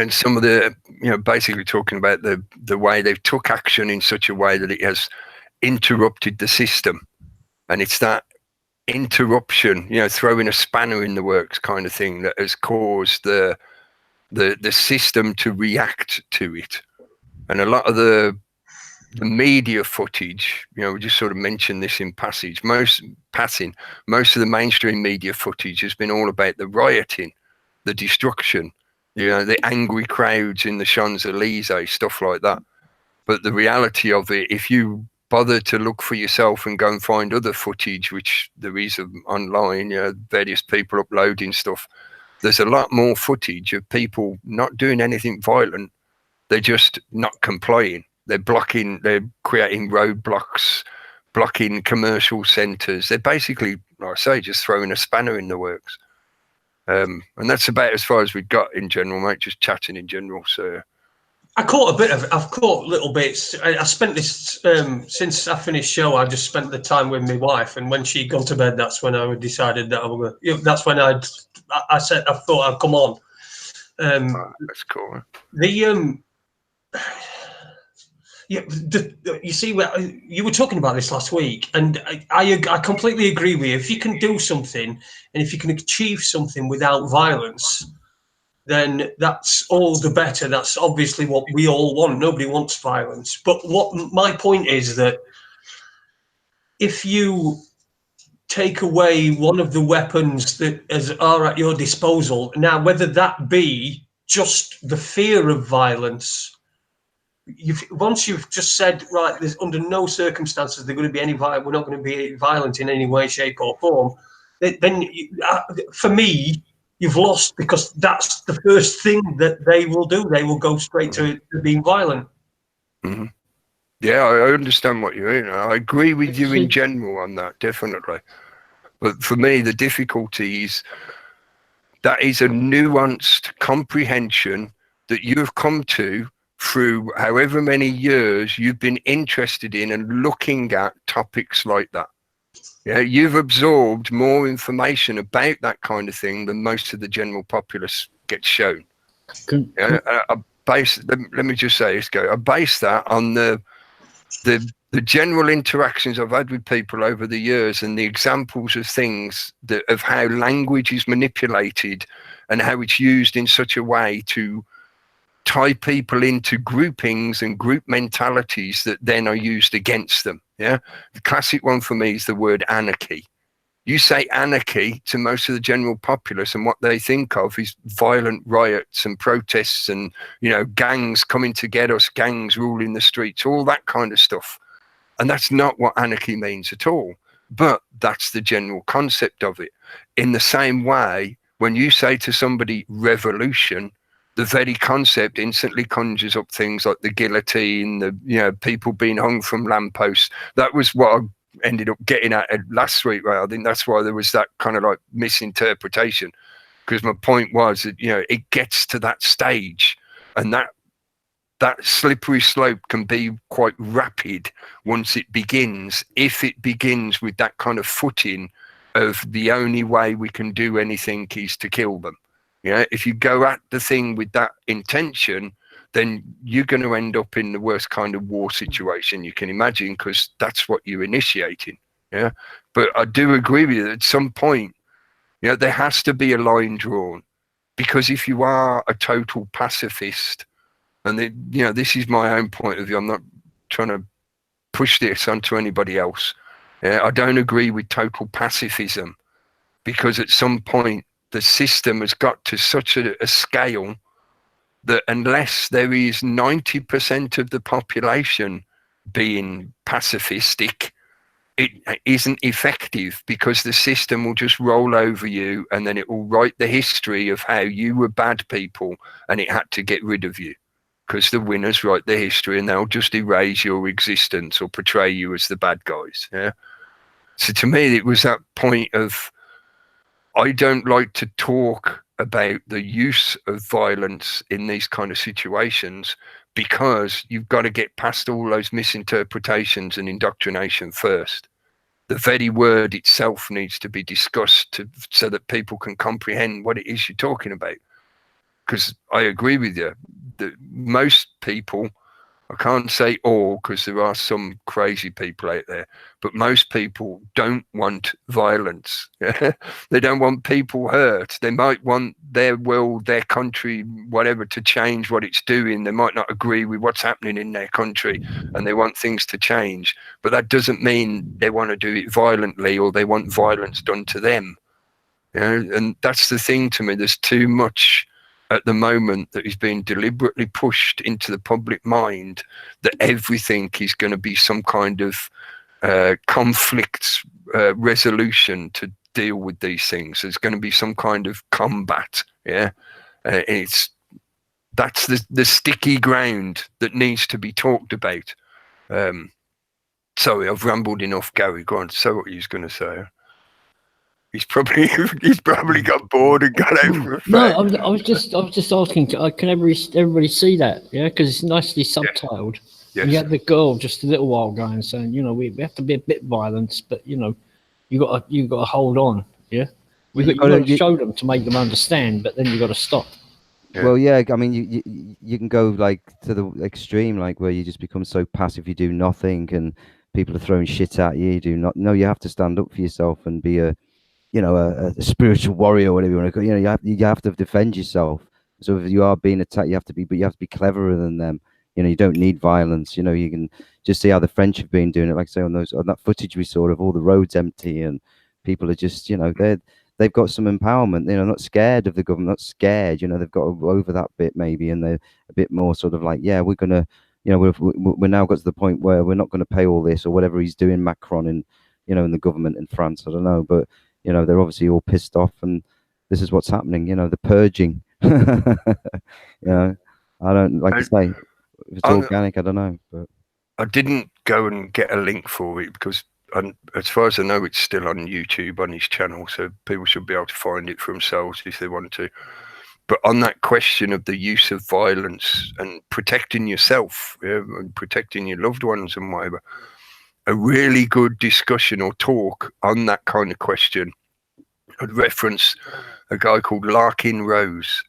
some of the, basically talking about the way they've took action in such a way that it has interrupted the system. And it's that interruption, throwing a spanner in the works kind of thing that has caused the system to react to it. And a lot of the media footage, we just sort of mentioned this in most of the mainstream media footage has been all about the rioting, the destruction, the angry crowds in the Champs-Elysees, stuff like that. But the reality of it, if you bother to look for yourself and go and find other footage, which there is online, various people uploading stuff, there's a lot more footage of people not doing anything violent. They're just not complying. They're creating roadblocks, blocking commercial centres. They're basically, like I say, just throwing a spanner in the works. And that's about as far as we've got in general, mate, just chatting in general. So I've caught little bits. I spent this, since I finished show, I just spent the time with my wife. And when she'd gone to bed, that's when I decided that that's when I thought I'd come on. That's cool. You see, you were talking about this last week, and I completely agree with you. If you can do something, and if you can achieve something without violence, then that's all the better. That's obviously what we all want. Nobody wants violence. But what my point is that if you take away one of the weapons that are at your disposal, now whether that be just the fear of violence, once you've just said, right, there's under no circumstances they're going to be we're not going to be violent in any way, shape or form, then for me, you've lost, because that's the first thing that they will do. They will go straight to being violent. Mm-hmm. Yeah, I understand what you mean. I agree with you in general on that, definitely. But for me, the difficulty is that is a nuanced comprehension that you've come to through however many years you've been interested in and looking at topics like that. Yeah, you've absorbed more information about that kind of thing than most of the general populace gets shown. Let me just say this, I base that on the general interactions I've had with people over the years and the examples of things of how language is manipulated and how it's used in such a way to tie people into groupings and group mentalities that then are used against them. Yeah, the classic one for me is the word anarchy. You say anarchy to most of the general populace, and what they think of is violent riots and protests and gangs coming to get us, gangs ruling the streets, all that kind of stuff. And that's not what anarchy means at all. But that's the general concept of it. In the same way, when you say to somebody revolution, the very concept instantly conjures up things like the guillotine, the people being hung from lampposts. That was what I ended up getting at last week. Right? I think that's why there was that kind of like misinterpretation, because my point was that it gets to that stage, and that slippery slope can be quite rapid once it begins, if it begins with that kind of footing of the only way we can do anything is to kill them. If you go at the thing with that intention, then you're going to end up in the worst kind of war situation you can imagine, because that's what you're initiating. Yeah. But I do agree with you that at some point, there has to be a line drawn, because if you are a total pacifist, and this is my own point of view, I'm not trying to push this onto anybody else. I don't agree with total pacifism, because at some point, the system has got to such a scale that unless there is 90% of the population being pacifistic, it isn't effective, because the system will just roll over you, and then it will write the history of how you were bad people and it had to get rid of you, because the winners write the history and they'll just erase your existence or portray you as the bad guys. Yeah. So to me, it was that point of, I don't like to talk about the use of violence in these kind of situations, because you've got to get past all those misinterpretations and indoctrination first. The very word itself needs to be discussed so that people can comprehend what it is you're talking about. Because I agree with you that most people I can't say all, because there are some crazy people out there, but most people don't want violence. They don't want people hurt. They might want their world, their country, whatever, to change what it's doing. They might not agree with what's happening in their country, and they want things to change. But that doesn't mean they want to do it violently, or they want violence done to them. And that's the thing to me. There's too much at the moment that is being deliberately pushed into the public mind, that everything is going to be some kind of conflict resolution to deal with these things. There's going to be some kind of combat. That's the sticky ground that needs to be talked about. Sorry, I've rambled enough. Gary, go on. So what you was going to say? He's probably got bored and got out for a No, fact. I was just asking. Can everybody see that? Yeah, because it's nicely subtitled. Yes. And you had the girl just a little while ago and saying, you know, we have to be a bit violent, but you know, you got to hold on. Yeah, you got to show them to make them understand, but then you got to stop. Yeah. Well, yeah, I mean, you can go like to the extreme, like where you just become so passive, you do nothing, and people are throwing shit at you. You do not. No, you have to stand up for yourself and be a spiritual warrior, or whatever you want to call it. You know, you have to defend yourself. So if you are being attacked, you have to be cleverer than them. You know, you don't need violence. You know, you can just see how the French have been doing it. Like say on that footage we saw of all the roads empty and people are just, you know, they've got some empowerment. You know, not scared of the government, not scared. You know, they've got over that bit maybe, and they're a bit more sort of like, yeah, we're gonna, you know, we're now got to the point where we're not going to pay all this or whatever he's doing, Macron in, you know, in the government in France. I don't know, but you know, they're obviously all pissed off, and this is what's happening. You know, the purging. You know, I don't like to say if it's organic. I don't know, but I didn't go and get a link for it because, as far as I know, it's still on YouTube on his channel, so people should be able to find it for themselves if they want to. But on that question of the use of violence and protecting yourself, and protecting your loved ones and whatever, a really good discussion or talk on that kind of question, I'd reference a guy called Larkin Rose.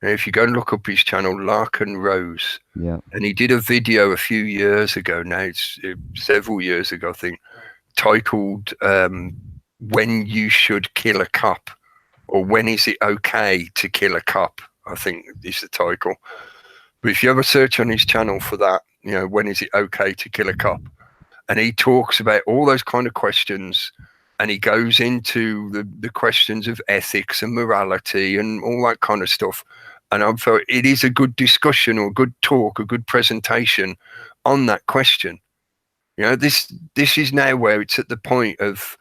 And if you go and look up his channel, Larkin Rose, yeah, and he did a video a few years ago, now it's several years ago, I think, titled When You Should Kill a Cop, or When Is It Okay to Kill a Cop, I think is the title. But if you have a search on his channel for that, you know, when is it okay to kill a cop? And he talks about all those kind of questions, and he goes into the questions of ethics and morality and all that kind of stuff. And I felt it is a good discussion or a good talk, a good presentation on that question. You know, this is now where it's at the point of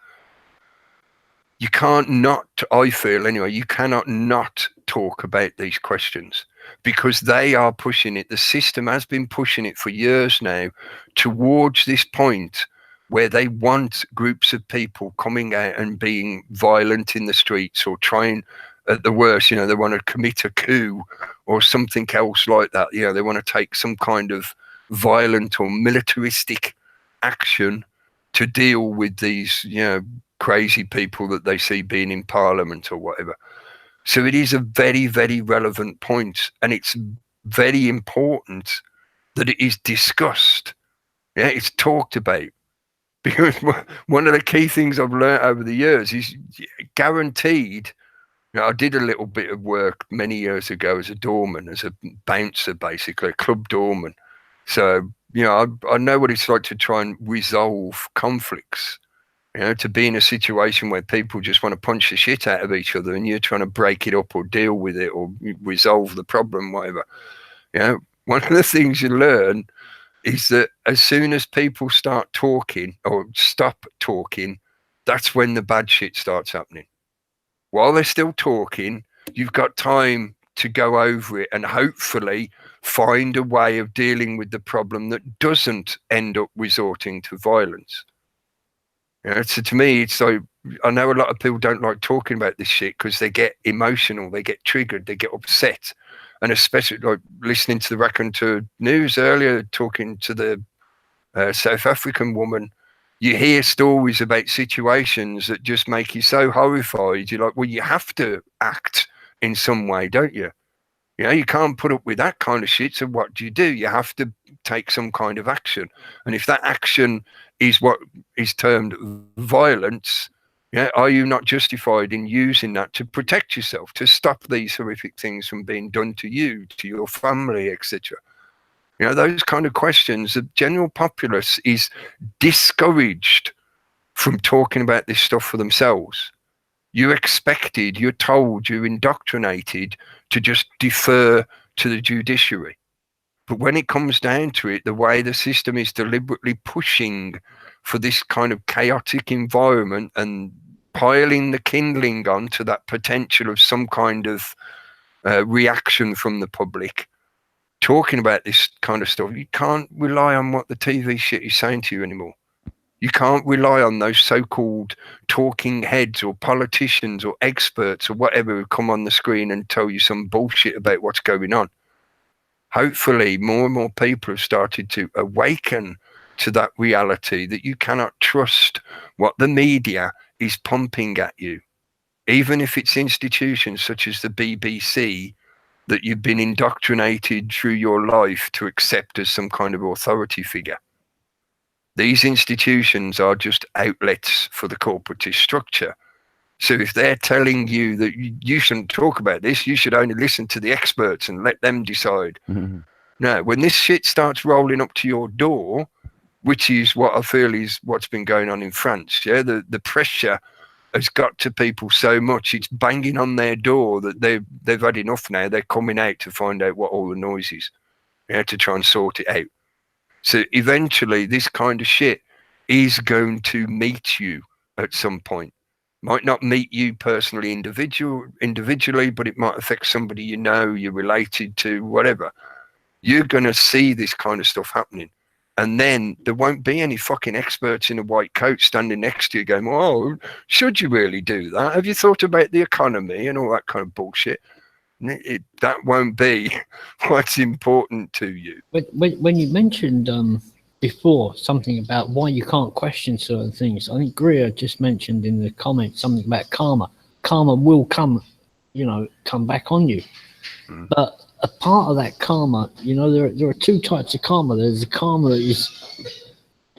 you can't not, I feel anyway, you cannot not talk about these questions because they are pushing it. The system has been pushing it for years now towards this point where they want groups of people coming out and being violent in the streets or trying, at the worst, you know, they want to commit a coup or something else like that. You know, they want to take some kind of violent or militaristic action to deal with these, you know, crazy people that they see being in parliament or whatever. So it is a very, very relevant point, and it's very important that it is discussed. Yeah, it's talked about. Because one of the key things I've learned over the years is guaranteed. You know, I did a little bit of work many years ago as a doorman, as a bouncer, basically, a club doorman. So, you know, I know what it's like to try and resolve conflicts. You know, to be in a situation where people just want to punch the shit out of each other and you're trying to break it up or deal with it or resolve the problem, whatever. You know, one of the things you learn is that as soon as people start talking or stop talking, that's when the bad shit starts happening. While they're still talking, you've got time to go over it and hopefully find a way of dealing with the problem that doesn't end up resorting to violence. You know, so to me, it's like, I know a lot of people don't like talking about this shit because they get emotional, they get triggered, they get upset. And especially like listening to the Raconteur news earlier, talking to the South African woman, you hear stories about situations that just make you so horrified. You're like, well, you have to act in some way, don't you? You know, you can't put up with that kind of shit. So what do? You have to take some kind of action. And if that action is what is termed violence, yeah, are you not justified in using that to protect yourself, to stop these horrific things from being done to you, to your family, etc.? You know, those kind of questions. The general populace is discouraged from talking about this stuff for themselves. You're expected, you're told, you're indoctrinated to just defer to the judiciary. But when it comes down to it, the way the system is deliberately pushing for this kind of chaotic environment and piling the kindling on to that potential of some kind of reaction from the public, talking about this kind of stuff, you can't rely on what the TV shit is saying to you anymore. You can't rely on those so-called talking heads or politicians or experts or whatever who come on the screen and tell you some bullshit about what's going on. Hopefully, more and more people have started to awaken to that reality that you cannot trust what the media is pumping at you, even if it's institutions such as the BBC that you've been indoctrinated through your life to accept as some kind of authority figure. These institutions are just outlets for the corporatist structure. So if they're telling you that you shouldn't talk about this, you should only listen to the experts and let them decide. Mm-hmm. No, when this shit starts rolling up to your door, which is what I feel is what's been going on in France, yeah, the pressure has got to people so much, it's banging on their door that they've had enough now. They're coming out to find out what all the noise is, yeah, to try and sort it out. So eventually this kind of shit is going to meet you at some point. Might not meet you personally individually, but it might affect somebody you know, you're related to, whatever. You're going to see this kind of stuff happening. And then there won't be any fucking experts in a white coat standing next to you going, oh, should you really do that? Have you thought about the economy and all that kind of bullshit? That won't be what's important to you. When you mentioned before something about why you can't question certain things, I think Greer just mentioned in the comments something about karma. Karma will come back on you. Mm. But a part of that karma, there are two types of karma. There's the karma that is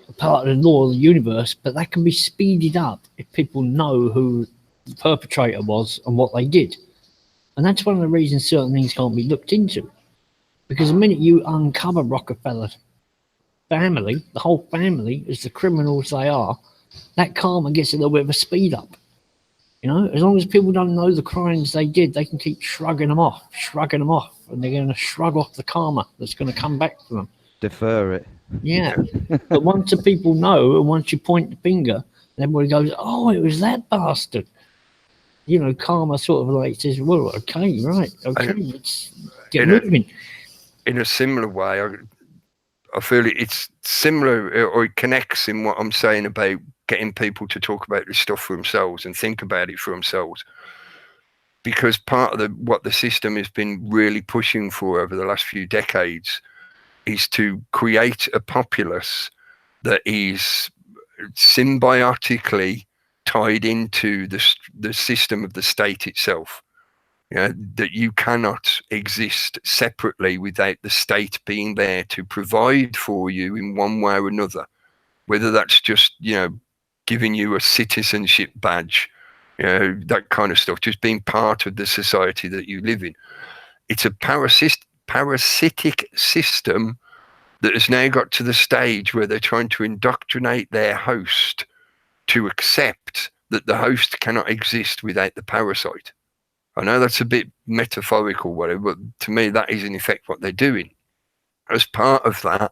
a part of the law of the universe, but that can be speeded up if people know who the perpetrator was and what they did. And that's one of the reasons certain things can't be looked into. Because the minute you uncover Rockefeller's family, the whole family, as the criminals they are, that karma gets a little bit of a speed up. As long as people don't know the crimes they did, they can keep shrugging them off, and they're going to shrug off the karma that's going to come back to them. Defer it. Yeah. But once the people know, and once you point the finger, everybody goes, oh, it was that bastard. Karma sort of like says, well, okay, right, okay, let's get moving. In a similar way, I feel it's similar, or it connects in what I'm saying about getting people to talk about this stuff for themselves and think about it for themselves. Because part of what the system has been really pushing for over the last few decades is to create a populace that is symbiotically tied into the system of the state itself. That you cannot exist separately without the state being there to provide for you in one way or another, whether that's just giving you a citizenship badge, that kind of stuff, just being part of the society that you live in. It's a parasitic system that has now got to the stage where they're trying to indoctrinate their host to accept that the host cannot exist without the parasite. I know that's a bit metaphorical, whatever, but to me that is in effect what they're doing. As part of that,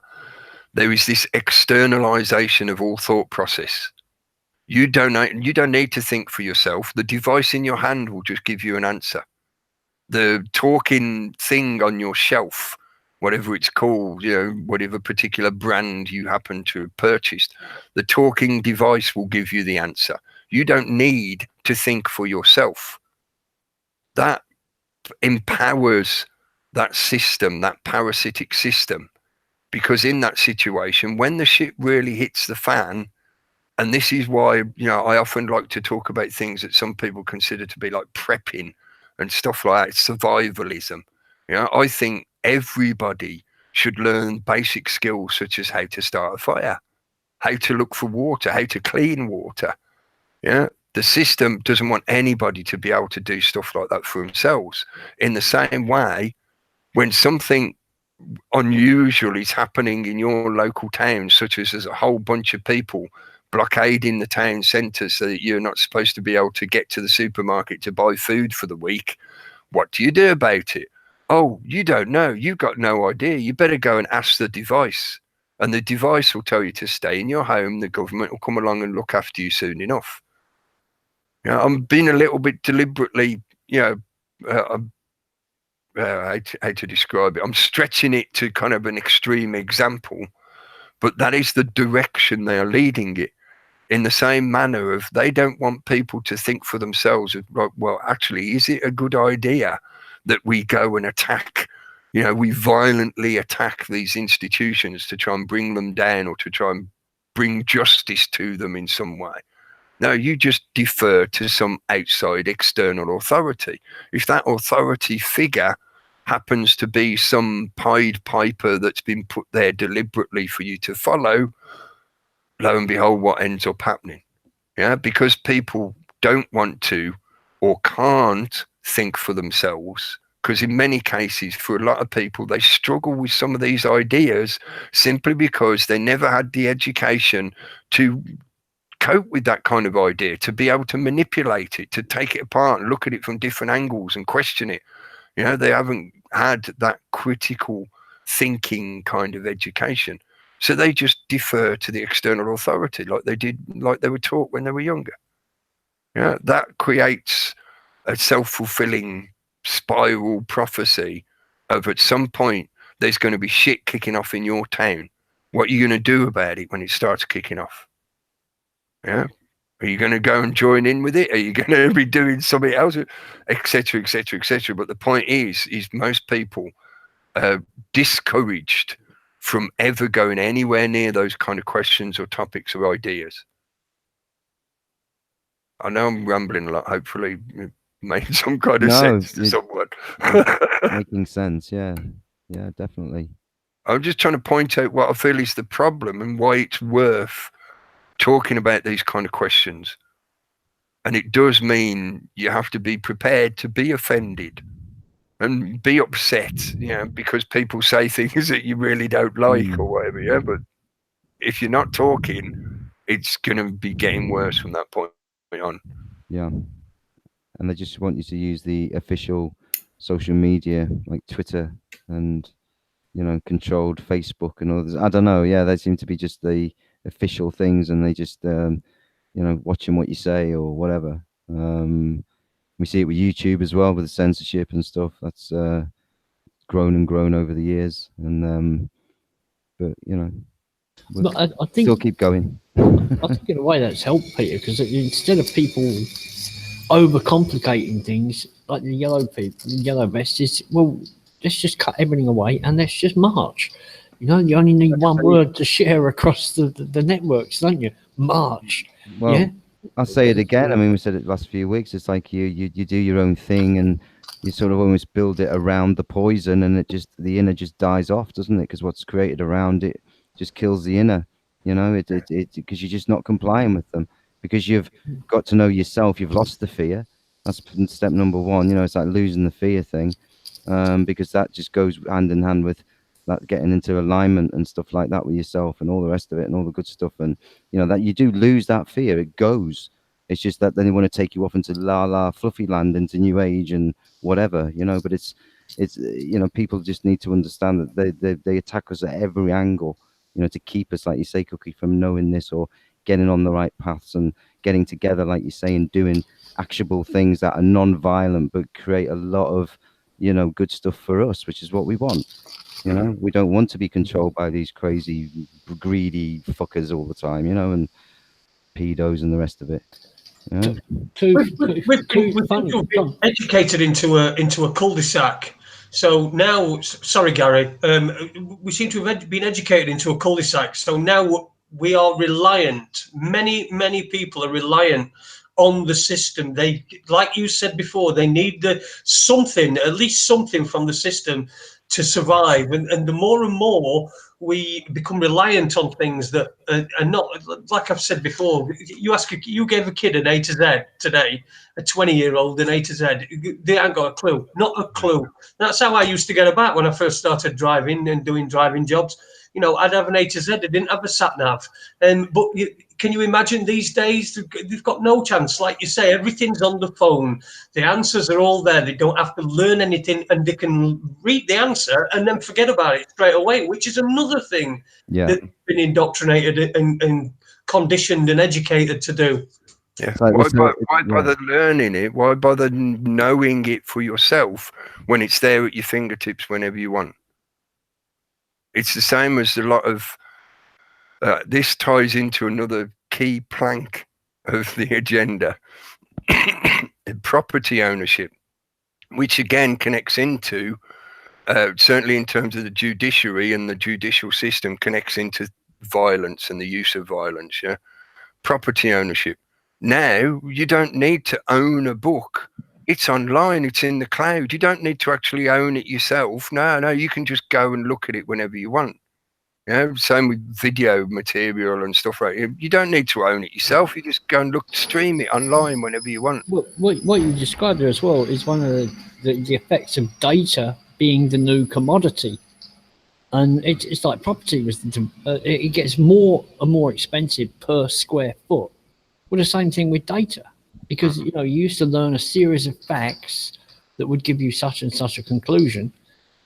there is this externalization of all thought process. You don't need to think for yourself. The device in your hand will just give you an answer. The talking thing on your shelf, whatever it's called, whatever particular brand you happen to have purchased, the talking device will give you the answer. You don't need to think for yourself. That empowers that system, that parasitic system, because in that situation, when the shit really hits the fan, and this is why I often like to talk about things that some people consider to be like prepping and stuff like that, it's survivalism. I think everybody should learn basic skills such as how to start a fire, how to look for water, how to clean water. The system doesn't want anybody to be able to do stuff like that for themselves. In the same way, when something unusual is happening in your local town, such as there's a whole bunch of people blockading the town centre so that you're not supposed to be able to get to the supermarket to buy food for the week, what do you do about it? Oh, you don't know. You've got no idea. You better go and ask the device. And the device will tell you to stay in your home. The government will come along and look after you soon enough. I'm being a little bit deliberately, how to describe it. I'm stretching it to kind of an extreme example, but that is the direction they are leading it. In the same manner of they don't want people to think for themselves of, well, actually, is it a good idea that we go and attack, we violently attack these institutions to try and bring them down or to try and bring justice to them in some way? No, you just defer to some outside external authority. If that authority figure happens to be some Pied Piper that's been put there deliberately for you to follow, lo and behold, what ends up happening? Because people don't want to or can't think for themselves, because in many cases, for a lot of people, they struggle with some of these ideas simply because they never had the education to cope with that kind of idea, to be able to manipulate it, to take it apart and look at it from different angles and question it. They haven't had that critical thinking kind of education. So they just defer to the external authority like they were taught when they were younger. That creates a self-fulfilling spiral prophecy of at some point there's going to be shit kicking off in your town. What are you going to do about it when it starts kicking off? Are you going to go and join in with it? Are you going to be doing something else, etc., etc., etc.? But the point is most people are discouraged from ever going anywhere near those kind of questions or topics or ideas. I know I'm rambling a lot. Hopefully it made some kind of sense to someone. Making sense, yeah, definitely. I'm just trying to point out what I feel is the problem and why it's worth talking about these kind of questions. And it does mean you have to be prepared to be offended and be upset, because people say things that you really don't like or whatever, but if you're not talking, it's going to be getting worse from that point on. Yeah. And they just want you to use the official social media like Twitter and, controlled Facebook and all this. I don't know. Yeah, they seem to be just the official things, and they just watching what you say or whatever. We see it with YouTube as well, with the censorship and stuff. That's grown and grown over the years, and but we'll I think still keep going. I think in a way that's helped, Peter, because instead of people overcomplicating things like the yellow vests, is, well, let's just cut everything away and let's just march. You only need one word to share across the networks, don't you? March. Well, yeah? I'll say it again. I mean, we said it the last few weeks. It's like you do your own thing, and you sort of almost build it around the poison, and the inner just dies off, doesn't it? Because what's created around it just kills the inner. Because you're just not complying with them, because you've got to know yourself. You've lost the fear. That's step number one. It's like losing the fear thing, because that just goes hand in hand with that getting into alignment and stuff like that with yourself and all the rest of it and all the good stuff. And that you do lose that fear. It goes. It's just that then they want to take you off into la fluffy land, into new age and whatever, but it's people just need to understand that they attack us at every angle, to keep us, like you say, Cookie, from knowing this or getting on the right paths and getting together, like you say, and doing actionable things that are non-violent but create a lot of good stuff for us, which is what we want. We don't want to be controlled by these crazy, greedy fuckers all the time, and pedos and the rest of it. We've been educated into a cul-de-sac. So now, sorry, Gary, we seem to have been educated into a cul-de-sac. So now we are reliant. Many people are reliant on the system. They, like you said before, they need something, at least something from the system to survive. And the more and more we become reliant on things that are not, like I've said before, you gave a kid an A to Z today, a 20-year-old an A to Z, they ain't got a clue, not a clue. That's how I used to get about when I first started driving and doing driving jobs. You know, I'd have an A to Z. I didn't have a sat nav. But can you imagine these days? They've got no chance. Like you say, everything's on the phone. The answers are all there. They don't have to learn anything, and they can read the answer and then forget about it straight away, which is another thing that's been indoctrinated and conditioned and educated to do. Yeah. Like why bother learning it? Why bother knowing it for yourself when it's there at your fingertips whenever you want? It's the same as a lot of this ties into another key plank of the agenda, property ownership, which again connects into, certainly in terms of the judiciary and the judicial system, connects into violence and the use of violence. Yeah, property ownership. Now you don't need to own a book. It's online. It's in the cloud. You don't need to actually own it yourself. No, you can just go and look at it whenever you want. Yeah, same with video material and stuff like that. You don't need to own it yourself. You just go and stream it online whenever you want. Well, what you described there as well is one of the effects of data being the new commodity. And it's like property was it gets more and more expensive per square foot. Well, the same thing with data, because you used to learn a series of facts that would give you such and such a conclusion.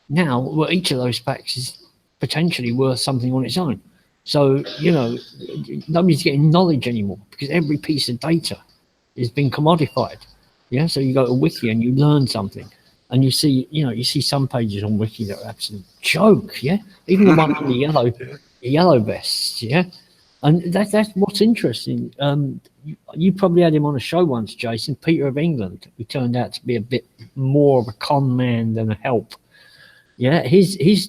Now, well, each of those facts is potentially worth something on its own. So, nobody's getting knowledge anymore because every piece of data is being commodified. Yeah. So you go to Wiki and you learn something, and you see some pages on Wiki that are absolute joke. Yeah. Even the one on the yellow vests. Yeah. And that's what's interesting. You probably had him on a show once, Jason, Peter of England, who turned out to be a bit more of a con man than a help. Yeah. He's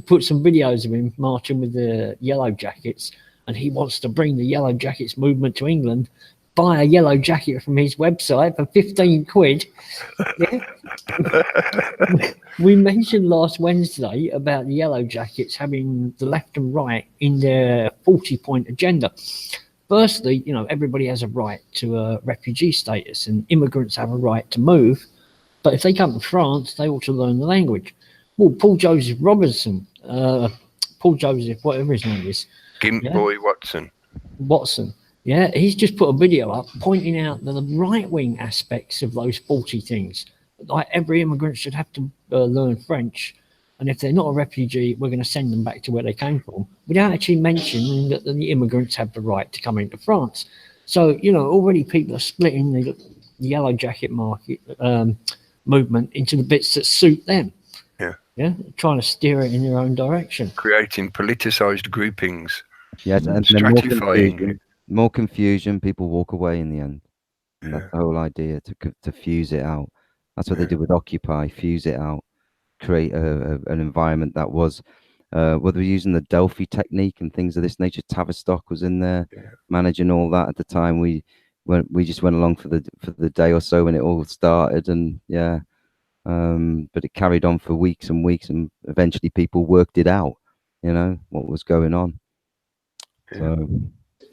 put some videos of him marching with the Yellow Jackets, and he wants to bring the Yellow Jackets movement to England. Buy a yellow jacket from his website for 15 quid. Yeah. We mentioned last Wednesday about the Yellow Jackets having the left and right in their 40-point agenda. Firstly, everybody has a right to a refugee status, and immigrants have a right to move. But if they come to France, they ought to learn the language. Well, Paul Joseph, whatever his name is. Boy Watson. Yeah, he's just put a video up pointing out the right-wing aspects of those 40 things. Like every immigrant should have to learn French. And if they're not a refugee, we're going to send them back to where they came from, without actually mentioning that the immigrants have the right to come into France. So, already people are splitting the Yellow Jacket market movement into the bits that suit them. Yeah, trying to steer it in their own direction. Creating politicized groupings. Yes, and stratifying. More confusion, people walk away in the end. Yeah. That's the whole idea, to fuse it out. That's what they did with Occupy, fuse it out, create an environment that was, whether we're using the Delphi technique and things of this nature. Tavistock was in there, managing all that at the time. We just went along for the day or so when it all started, and but it carried on for weeks and weeks, and eventually people worked it out, what was going on. So,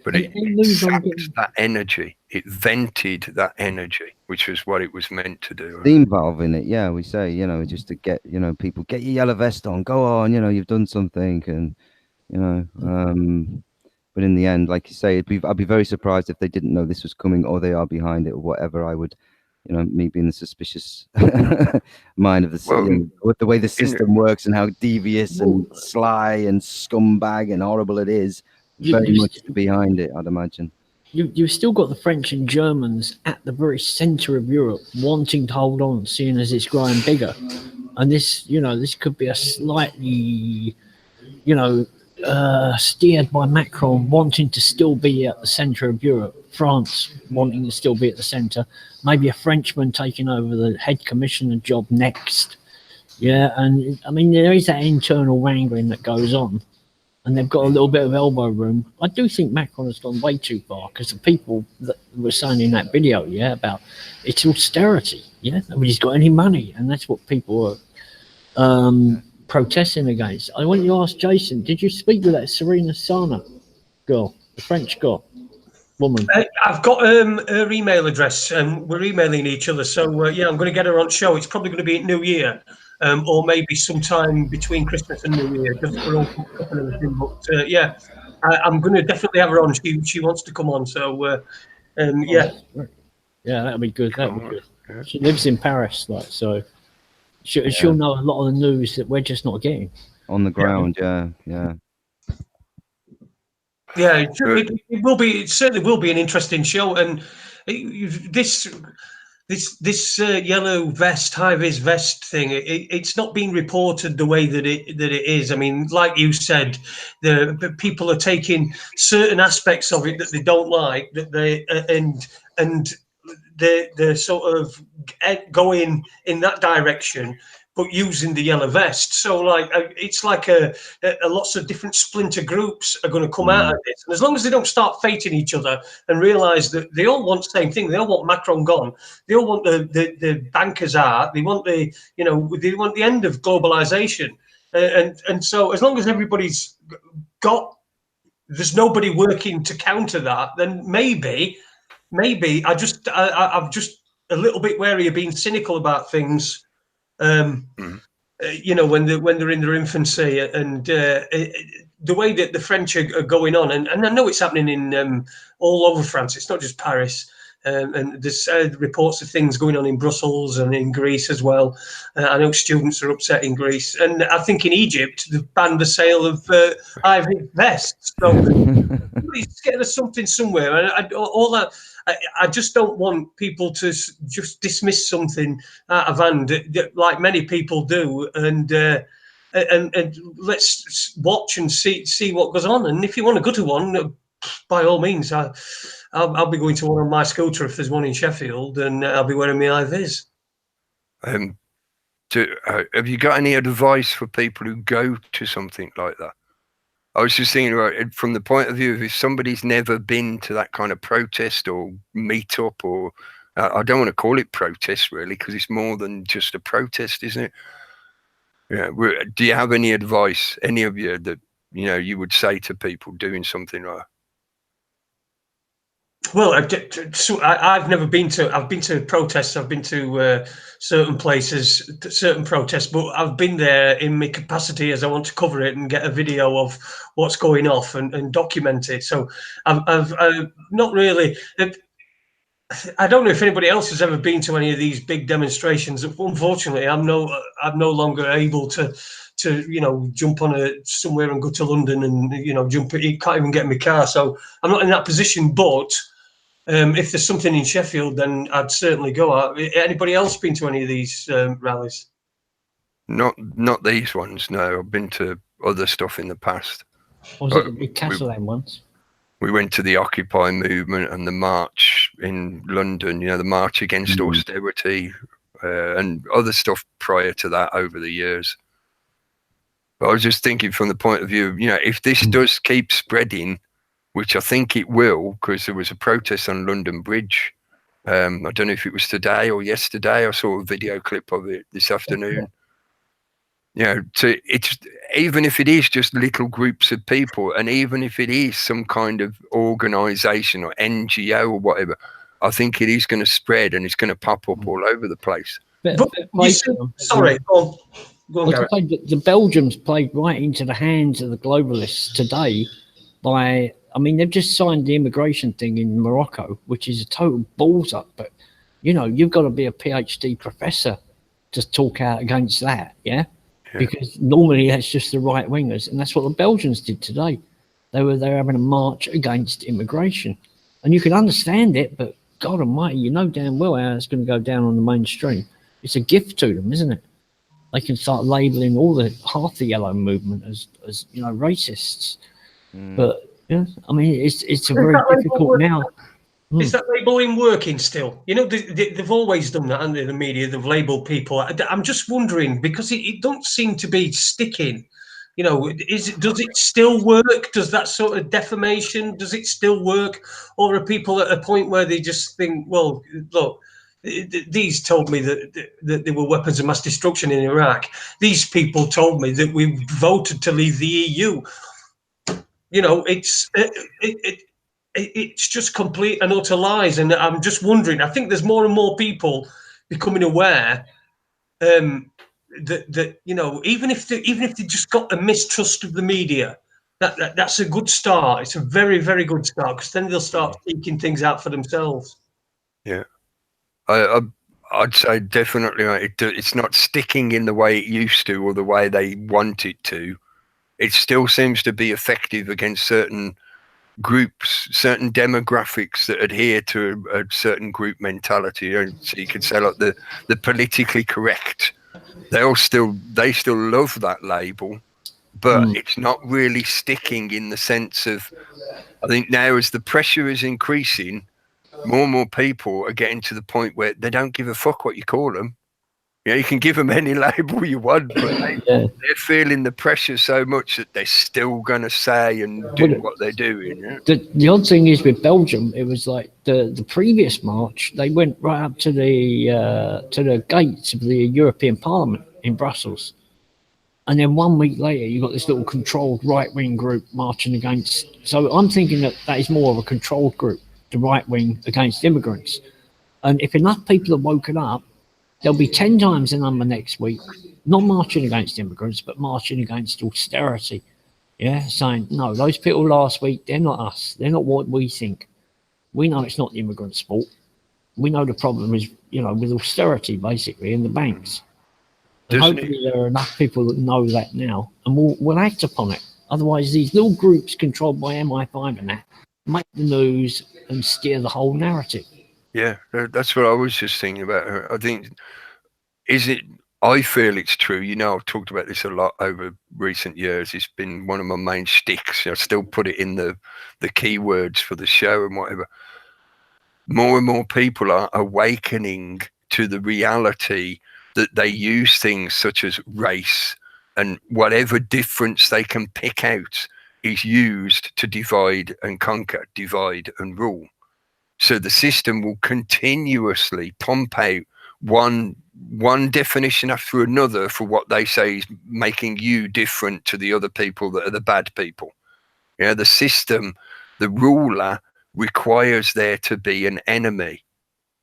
but it sapped that energy. It vented that energy, which was what it was meant to do. Steam valve in it, yeah. We say, just to get, people, get your yellow vest on, go on, you've done something, and but in the end, like you say, I'd be very surprised if they didn't know this was coming, or they are behind it, or whatever. I would. Me being the suspicious mind of with the way the system works and how devious and sly and scumbag and horrible it is, very much behind it, I'd imagine. You've still got the French and Germans at the very centre of Europe wanting to hold on, seeing as it's growing bigger. And this could be a slightly, steered by Macron wanting to still be at the centre of Europe, France wanting to still be at the centre, maybe a Frenchman taking over the head commissioner job next. Yeah, and I mean, there is that internal wrangling that goes on. and they've got a little bit of elbow room. I do think Macron has gone way too far, because the people that were saying in that video, about it's austerity, nobody's got any money, and that's what people are protesting against. I want you to ask Jason, did you speak with that Serena Sana girl, the French girl, woman? I've got her email address, and we're emailing each other. So I'm going to get her on show. It's probably going to be at New Year, or maybe sometime between Christmas and New Year, just for all and everything. But I'm going to definitely have her on. She wants to come on. So that'll be good. That'll be good. Yeah. She lives in Paris, so she'll know a lot of the news that we're just not getting on the ground. Yeah. Yeah, it will be. It certainly will be an interesting show, and this yellow vest, high vis vest thing. It's not being reported the way that it is. I mean, like you said, the people are taking certain aspects of it that they don't like, that they and they're sort of going in that direction, but using the yellow vest. So it's like a lots of different splinter groups are going to come out of this. And as long as they don't start fighting each other and realise that they all want the same thing, they all want Macron gone, they all want the bankers out, they want they want the end of globalisation. And so as long as everybody's there's nobody working to counter that, then maybe I'm just a little bit wary of being cynical about things. When they're in their infancy, and the way that the French are going on, and I know it's happening in all over France. It's not just Paris, and there's reports of things going on in Brussels and in Greece as well. I know students are upset in Greece, and I think in Egypt they've banned the sale of ivory vests. So somebody's getting us something somewhere, and all that. I just don't want people to just dismiss something out of hand, like many people do, and let's watch and see what goes on. And if you want to go to one, by all means, I'll be going to one on my scooter if there's one in Sheffield, and I'll be wearing my high vis. Have you got any advice for people who go to something like that? I was just thinking about it from the point of view of if somebody's never been to that kind of protest or meet-up, or I don't want to call it protest really, because it's more than just a protest, isn't it? Yeah. Do you have any advice, any of you, that you would say to people doing something like that? Well, I've never been to. I've been to protests. I've been to certain places, certain protests, but I've been there in my capacity as I want to cover it and get a video of what's going off and document it. So I've not really. I don't know if anybody else has ever been to any of these big demonstrations. Unfortunately, I'm no longer able to jump on somewhere and go to London and jump. You can't even get in my car, so I'm not in that position. But if there's something in Sheffield, then I'd certainly go out. Anybody else been to any of these rallies? Not these ones. No, I've been to other stuff in the past. Was it the big Catalan ones? We went to the Occupy movement and the march in London. The march against austerity and other stuff prior to that over the years. But I was just thinking from the point of view, if this does keep spreading, which I think it will, because there was a protest on London Bridge. I don't know if it was today or yesterday. I saw a video clip of it this afternoon. It's even if it is just little groups of people, and even if it is some kind of organisation or NGO or whatever, I think it is going to spread and it's going to pop up all over the place. Sorry, go on, Gary. The Belgians played right into the hands of the globalists today by. I mean, they've just signed the immigration thing in Morocco, which is a total balls up. But, you've got to be a PhD professor to talk out against that, yeah? Because normally that's just the right wingers. And that's what the Belgians did today. They were having a march against immigration. And you can understand it, but God almighty, damn well how it's going to go down on the mainstream. It's a gift to them, isn't it? They can start labelling half the yellow movement as racists. But, I mean, it's a very difficult now. Is that labelling working still? They've always done that, haven't they, the media? They've labelled people. I'm just wondering, because it don't seem to be sticking. You know, does it still work? Does that sort of defamation, does it still work? Or are people at a point where they just think, well, look, these told me that they were weapons of mass destruction in Iraq. These people told me that we voted to leave the EU. You know, it's just complete and utter lies. And I'm just wondering, I think there's more and more people becoming aware that you know, even if they just got a mistrust of the media, that's a good start. It's a very, very good start, because then they'll start seeking things out for themselves. Yeah, I'd say definitely it's not sticking in the way it used to or the way they want it to. It still seems to be effective against certain groups, certain demographics that adhere to a certain group mentality. So you could say like the politically correct. They still love that label, but it's not really sticking in the sense of, I think now as the pressure is increasing, more and more people are getting to the point where they don't give a fuck what you call them. You know, you can give them any label you want, but they're feeling the pressure so much that they're still going to say and do what they're doing. Yeah? The odd thing is with Belgium, it was like the previous march, they went right up to the gates of the European Parliament in Brussels. And then 1 week later, you got this little controlled right-wing group marching against. So I'm thinking that is more of a controlled group, the right wing against immigrants. And if enough people are woken up, there'll be 10 times the number next week, not marching against immigrants, but marching against austerity. Yeah, saying, no, those people last week, they're not us. They're not what we think. We know it's not the immigrants' fault. We know the problem is, you know, with austerity, basically, in the banks. And hopefully there are enough people that know that now, and we'll act upon it. Otherwise, these little groups controlled by MI5 and that make the news and steer the whole narrative. Yeah, that's what I was just thinking about. I think, I feel it's true. You know, I've talked about this a lot over recent years. It's been one of my main sticks. I still put it in the keywords for the show and whatever. More and more people are awakening to the reality that they use things such as race and whatever difference they can pick out is used to divide and conquer, divide and rule. So the system will continuously pump out one definition after another for what they say is making you different to the other people that are the bad people. You know, the system, the ruler requires there to be an enemy.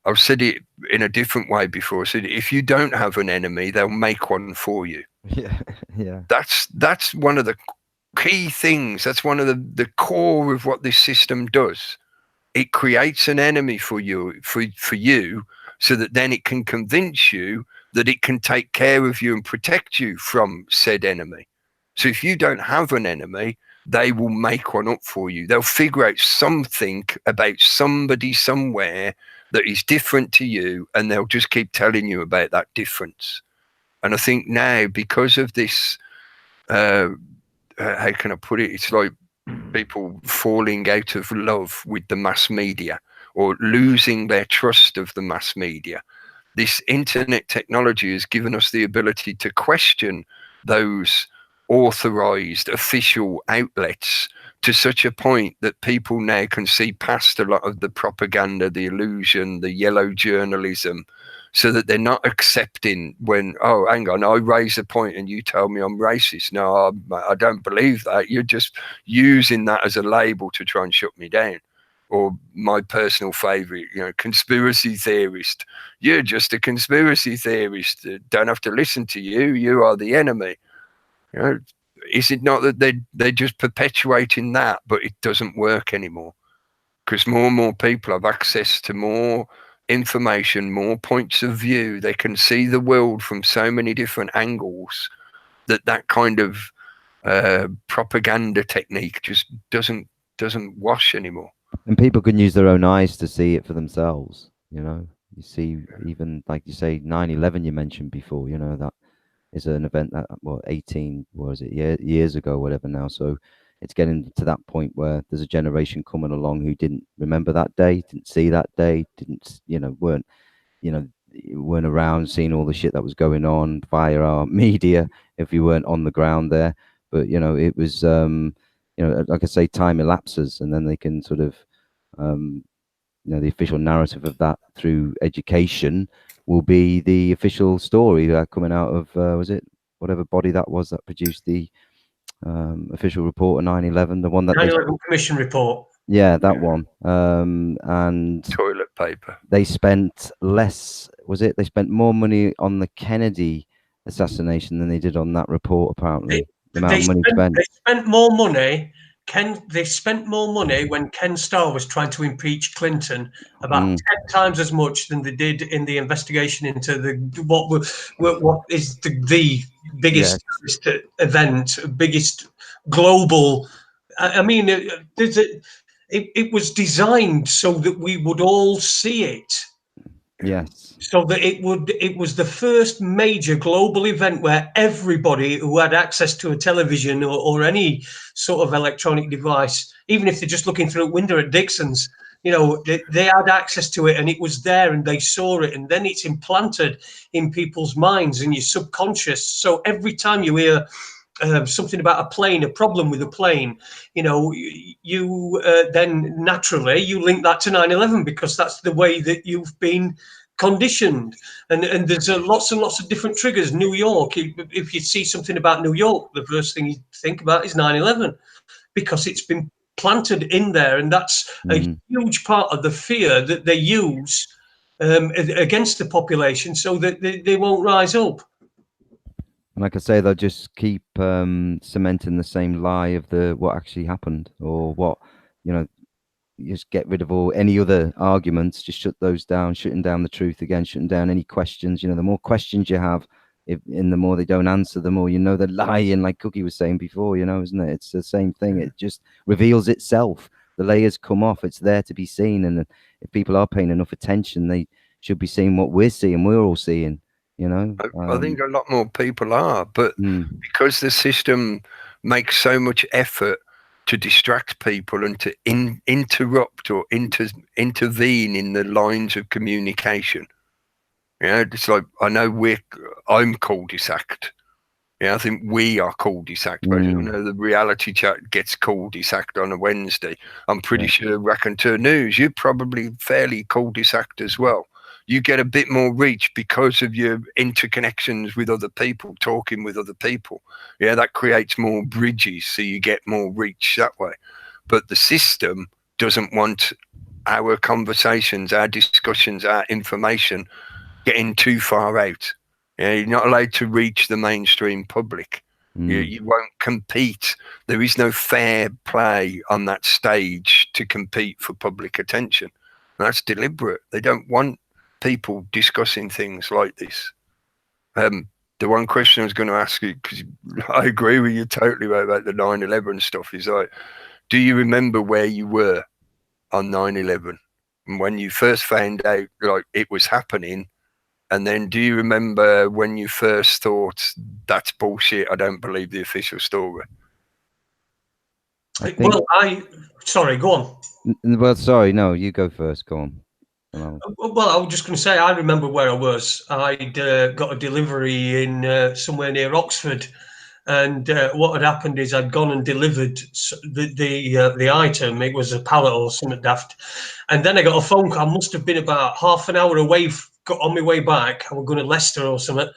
I've said it in a different way before. I said, if you don't have an enemy, they'll make one for you. Yeah. That's one of the key things. That's one of the core of what this system does. It creates an enemy for you, so that then it can convince you that it can take care of you and protect you from said enemy. So if you don't have an enemy, they will make one up for you. They'll figure out something about somebody somewhere that is different to you, and they'll just keep telling you about that difference. And I think now, because of this, how can I put it? It's like people falling out of love with the mass media or losing their trust of the mass media. This internet technology has given us the ability to question those authorized official outlets to such a point that people now can see past a lot of the propaganda, the illusion, the yellow journalism, so that they're not accepting when, oh, hang on, I raise a point and you tell me I'm racist. No, I don't believe that. You're just using that as a label to try and shut me down. Or my personal favorite, you know, conspiracy theorist. You're just a conspiracy theorist. Don't have to listen to you. You are the enemy. You know, is it not that they're just perpetuating that, but it doesn't work anymore? Because more and more people have access to more information, more points of view. They can see the world from so many different angles that kind of propaganda technique just doesn't wash anymore. And people can use their own eyes to see it for themselves. You know, you see, even like you say, 9/11 you mentioned before. You know, that is an event that, well, 18 years ago, whatever now. So it's getting to that point where there's a generation coming along who didn't remember that day, didn't see that day, weren't around seeing all the shit that was going on via our media if you weren't on the ground there. but it was like I say, time elapses, and then they can sort of the official narrative of that through education will be the official story coming out of was it whatever body that was that produced the official report of 9/11, the one that 9/11 Commission report. yeah, that one. And Toilet paper. they spent less. Was it? They spent more money on the Kennedy assassination than they did on that report. Apparently, the amount of money spent. They spent more money. They spent more money when Ken Starr was trying to impeach Clinton, about 10 times as much than they did in the investigation into what is the biggest event, biggest global. I mean, it was designed so that we would all see it. Yes. So that it was the first major global event where everybody who had access to a television or any sort of electronic device, even if they're just looking through a window at Dixon's, they had access to it, and it was there, and they saw it, and then it's implanted in people's minds and your subconscious. So every time you hear something about a plane, a problem with a plane, you then naturally you link that to 9/11 because that's the way that you've been conditioned, and there's lots and lots of different triggers. New York, if you see something about New York, the first thing you think about is 9/11 because it's been planted in there, and that's a huge part of the fear that they use against the population so that they won't rise up. And like I say, they'll just keep cementing the same lie of what actually happened, or what you just get rid of any other arguments, just shut those down, shutting down the truth again, shutting down any questions. The more questions you have, and the more they don't answer, the more they're lying, like Cookie was saying before, isn't it? It's the same thing. It just reveals itself. The layers come off. It's there to be seen. And if people are paying enough attention, they should be seeing what we're seeing, we're all seeing, I think a lot more people are, but because the system makes so much effort to distract people and to interrupt or intervene in the lines of communication. It's like, I know I'm cul-de-sacked. I think we are cul-de-sacked. But the reality chat gets cul-de-sacked on a Wednesday. I'm pretty sure Raconteur News, you're probably fairly cul-de-sacked as well. You get a bit more reach because of your interconnections with other people, talking with other people. That creates more bridges, so you get more reach that way. But the system doesn't want our conversations, our discussions, our information getting too far out. You're not allowed to reach the mainstream public. You won't compete. There is no fair play on that stage to compete for public attention. And that's deliberate. They don't want people discussing things like this. The one question I was going to ask you, because I agree with you totally about the 9/11 stuff, is like, do you remember where you were on 9/11 and when you first found out like it was happening? And then do you remember when you first thought, that's bullshit, I don't believe the official story? Sorry, go on. Well, sorry, no, you go first, go on. Well, I was just going to say, I remember where I was. I'd got a delivery in somewhere near Oxford, and what had happened is I'd gone and delivered the item. It was a pallet or something daft, and then I got a phone call. I must have been about half an hour away. Got on my way back. I was going to Leicester or something,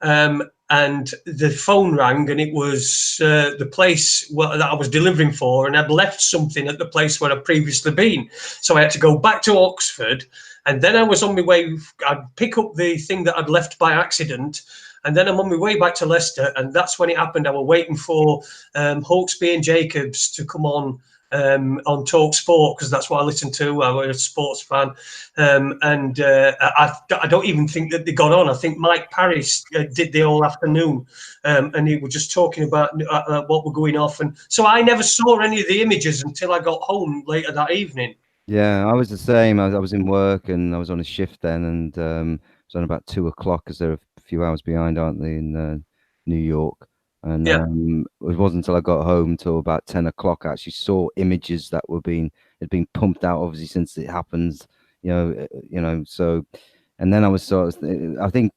and the phone rang, and it was the place that I was delivering for, and I'd left something at the place where I'd previously been. So I had to go back to Oxford, and then I was on my way. I'd pick up the thing that I'd left by accident, and then I'm on my way back to Leicester, and that's when it happened. I was waiting for Hawksby and Jacobs to come on Talk Sport, because that's what I listened to. I was a sports fan, and I don't even think that they got on. I think Mike Parris did the whole afternoon, and he was just talking about what were going off, and so I never saw any of the images until I got home later that evening. Yeah, I was the same. I was in work, and I was on a shift then, and it was on about 2 o'clock, because they're a few hours behind, aren't they, in New York? And it wasn't until I got home till about 10 o'clock I actually saw images that had been pumped out, obviously, since it happened, so, and then I was I think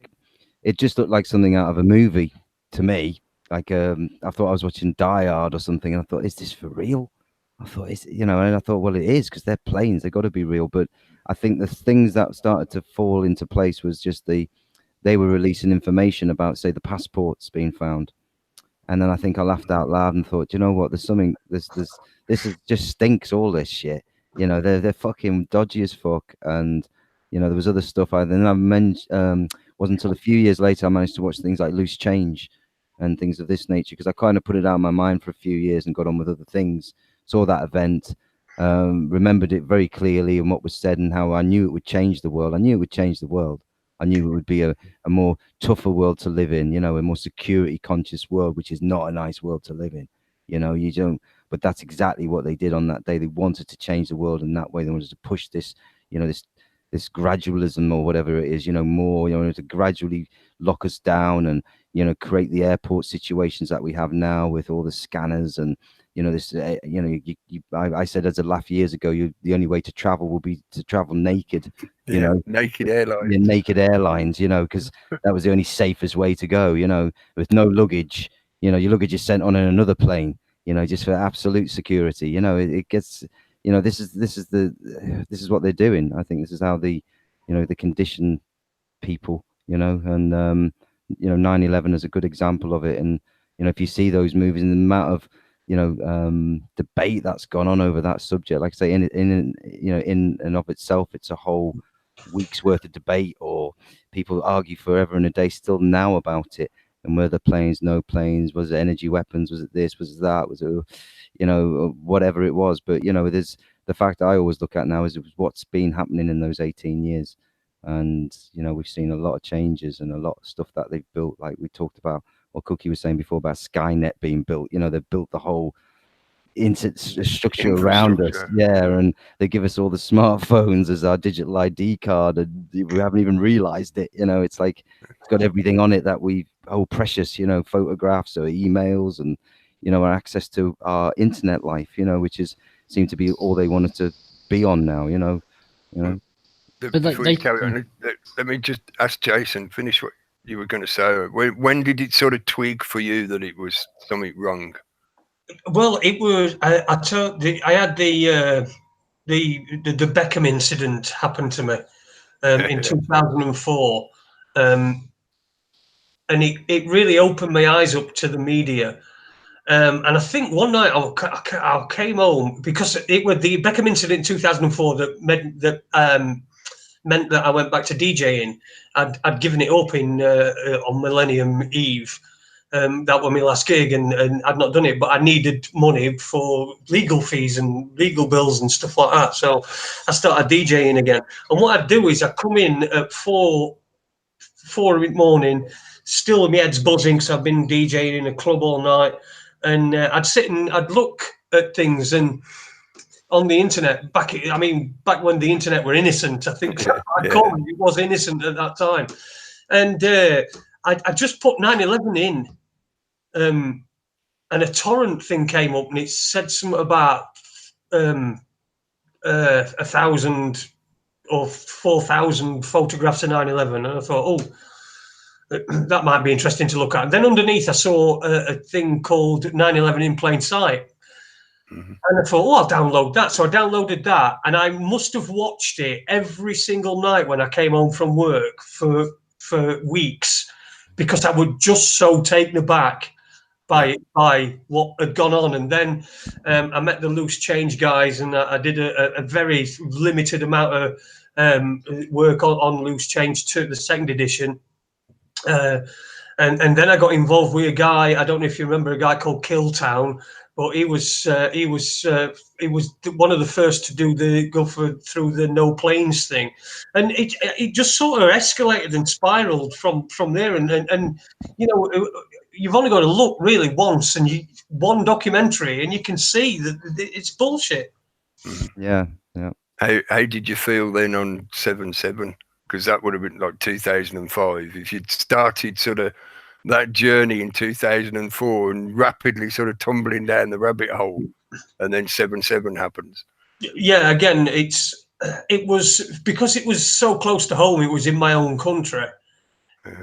it just looked like something out of a movie to me, like I thought I was watching Die Hard or something, and I thought, is this for real? I thought, and I thought, well, it is, because they're planes, they've got to be real. But I think the things that started to fall into place was just they were releasing information about, say, the passports being found. And then I think I laughed out loud and thought, you know what? There's something. This is just stinks. All this shit. They're fucking dodgy as fuck. And there was other stuff. Then I mentioned. Wasn't until a few years later I managed to watch things like Loose Change, and things of this nature, because I kind of put it out of my mind for a few years and got on with other things. Saw that event, remembered it very clearly and what was said, and how I knew it would change the world. I knew it would change the world. I knew it would be a more tougher world to live in, a more security conscious world, which is not a nice world to live in. You don't, but that's exactly what they did on that day. They wanted to change the world in that way. They wanted to push this, this gradualism or whatever it is, more, to gradually lock us down and, create the airport situations that we have now with all the scanners and, this, I said as a laugh years ago, the only way to travel will be to travel naked, naked airlines. Yeah, naked airlines, because that was the only safest way to go, with no luggage, your luggage is sent on in another plane, just for absolute security. It gets, this is what they're doing. I think this is how they condition people, and 9/11 is a good example of it. And if you see those movies and the amount of debate that's gone on over that subject, like I say, in and of itself, it's a whole week's worth of debate, or people argue forever and a day still now about it. And were there planes, no planes, was it energy weapons, was it this, was it that, was it whatever it was. But there's the fact I always look at now is what's been happening in those 18 years. And we've seen a lot of changes and a lot of stuff that they've built, like we talked about what Cookie was saying before about Skynet being built. They've built the whole structure around us, and they give us all the smartphones as our digital ID card, and we haven't even realized it. It's like it's got everything on it that we hold precious, photographs or emails, and our access to our internet life, which seemed to be all they wanted to be on now. Before you carry on, let me just ask Jason, finish what you were going to say. When did it sort of twig for you that it was something wrong? Well, it was. I had the Beckham incident happen to me in 2004, and it really opened my eyes up to the media. And I think one night I came home because it was the Beckham incident in 2004 that meant that I went back to DJing. I'd given it up on Millennium Eve. That was my last gig, and I'd not done it, but I needed money for legal fees and legal bills and stuff like that. So I started DJing again. And what I'd do is I'd come in at 4 in the morning, still my head's buzzing because I've been DJing in a club all night. And I'd sit and I'd look at things and on the internet back when the internet were innocent. I think I'd call it. It was innocent at that time. And I just put 9/11 in. And a torrent thing came up and it said something about 1,000 or 4,000 photographs of 9/11, and I thought, that might be interesting to look at. And then underneath I saw a thing called 9/11 in plain sight. Mm-hmm. And I thought, I'll download that. So I downloaded that, and I must have watched it every single night when I came home from work for weeks, because I was just so taken aback by what had gone on. And then I met the Loose Change guys, and I did a very limited amount of work on Loose Change to the second edition. And then I got involved with a guy, I don't know if you remember, a guy called Killtown, but he was one of the first to go through the no planes thing, and it just sort of escalated and spiraled from there. And you've only got to look really once, and one documentary, and you can see that it's bullshit. Yeah. How did you feel then on 7/7? Because that would have been like 2005. If you'd started sort of that journey in 2004 and rapidly sort of tumbling down the rabbit hole, and then 7/7 happens. Yeah, again, it was because it was so close to home. It was in my own country.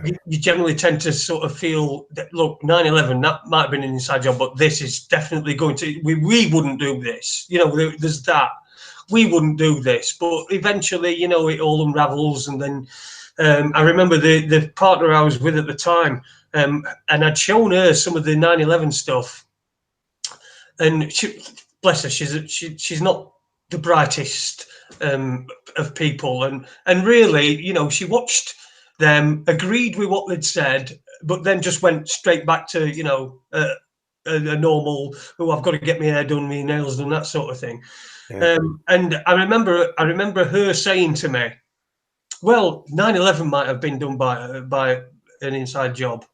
you generally tend to sort of feel that, look, 9/11, that might have been an inside job, but this is definitely going to, we wouldn't do this. You know, there's that. We wouldn't do this. But eventually, you know, it all unravels. And then I remember the partner I was with at the time, and I'd shown her some of the 9/11 stuff. And she, bless her, she's not the brightest of people. And really, you know, she watched them, agreed with what they'd said, but then just went straight back to, you know, a normal, oh, I've got to get my hair done, my nails done, that sort of thing. Yeah. And I remember her saying to me, well, 9/11 might have been done by an inside job,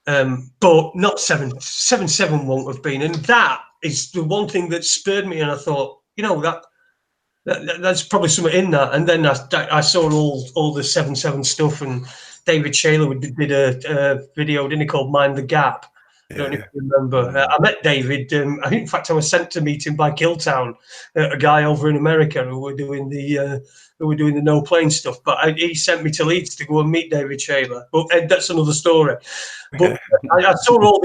but not 7/7 won't have been. And that is the one thing that spurred me. And I thought, you know, that's probably something in that. And then I saw all the 7/7 stuff, and David Shaler did a video, didn't he, called Mind the Gap. I don't know if you remember. I met David. In fact, I was sent to meet him by Killtown, a guy over in America who were doing the no plane stuff. But he sent me to Leeds to go and meet David Shaler. But that's another story. But I saw all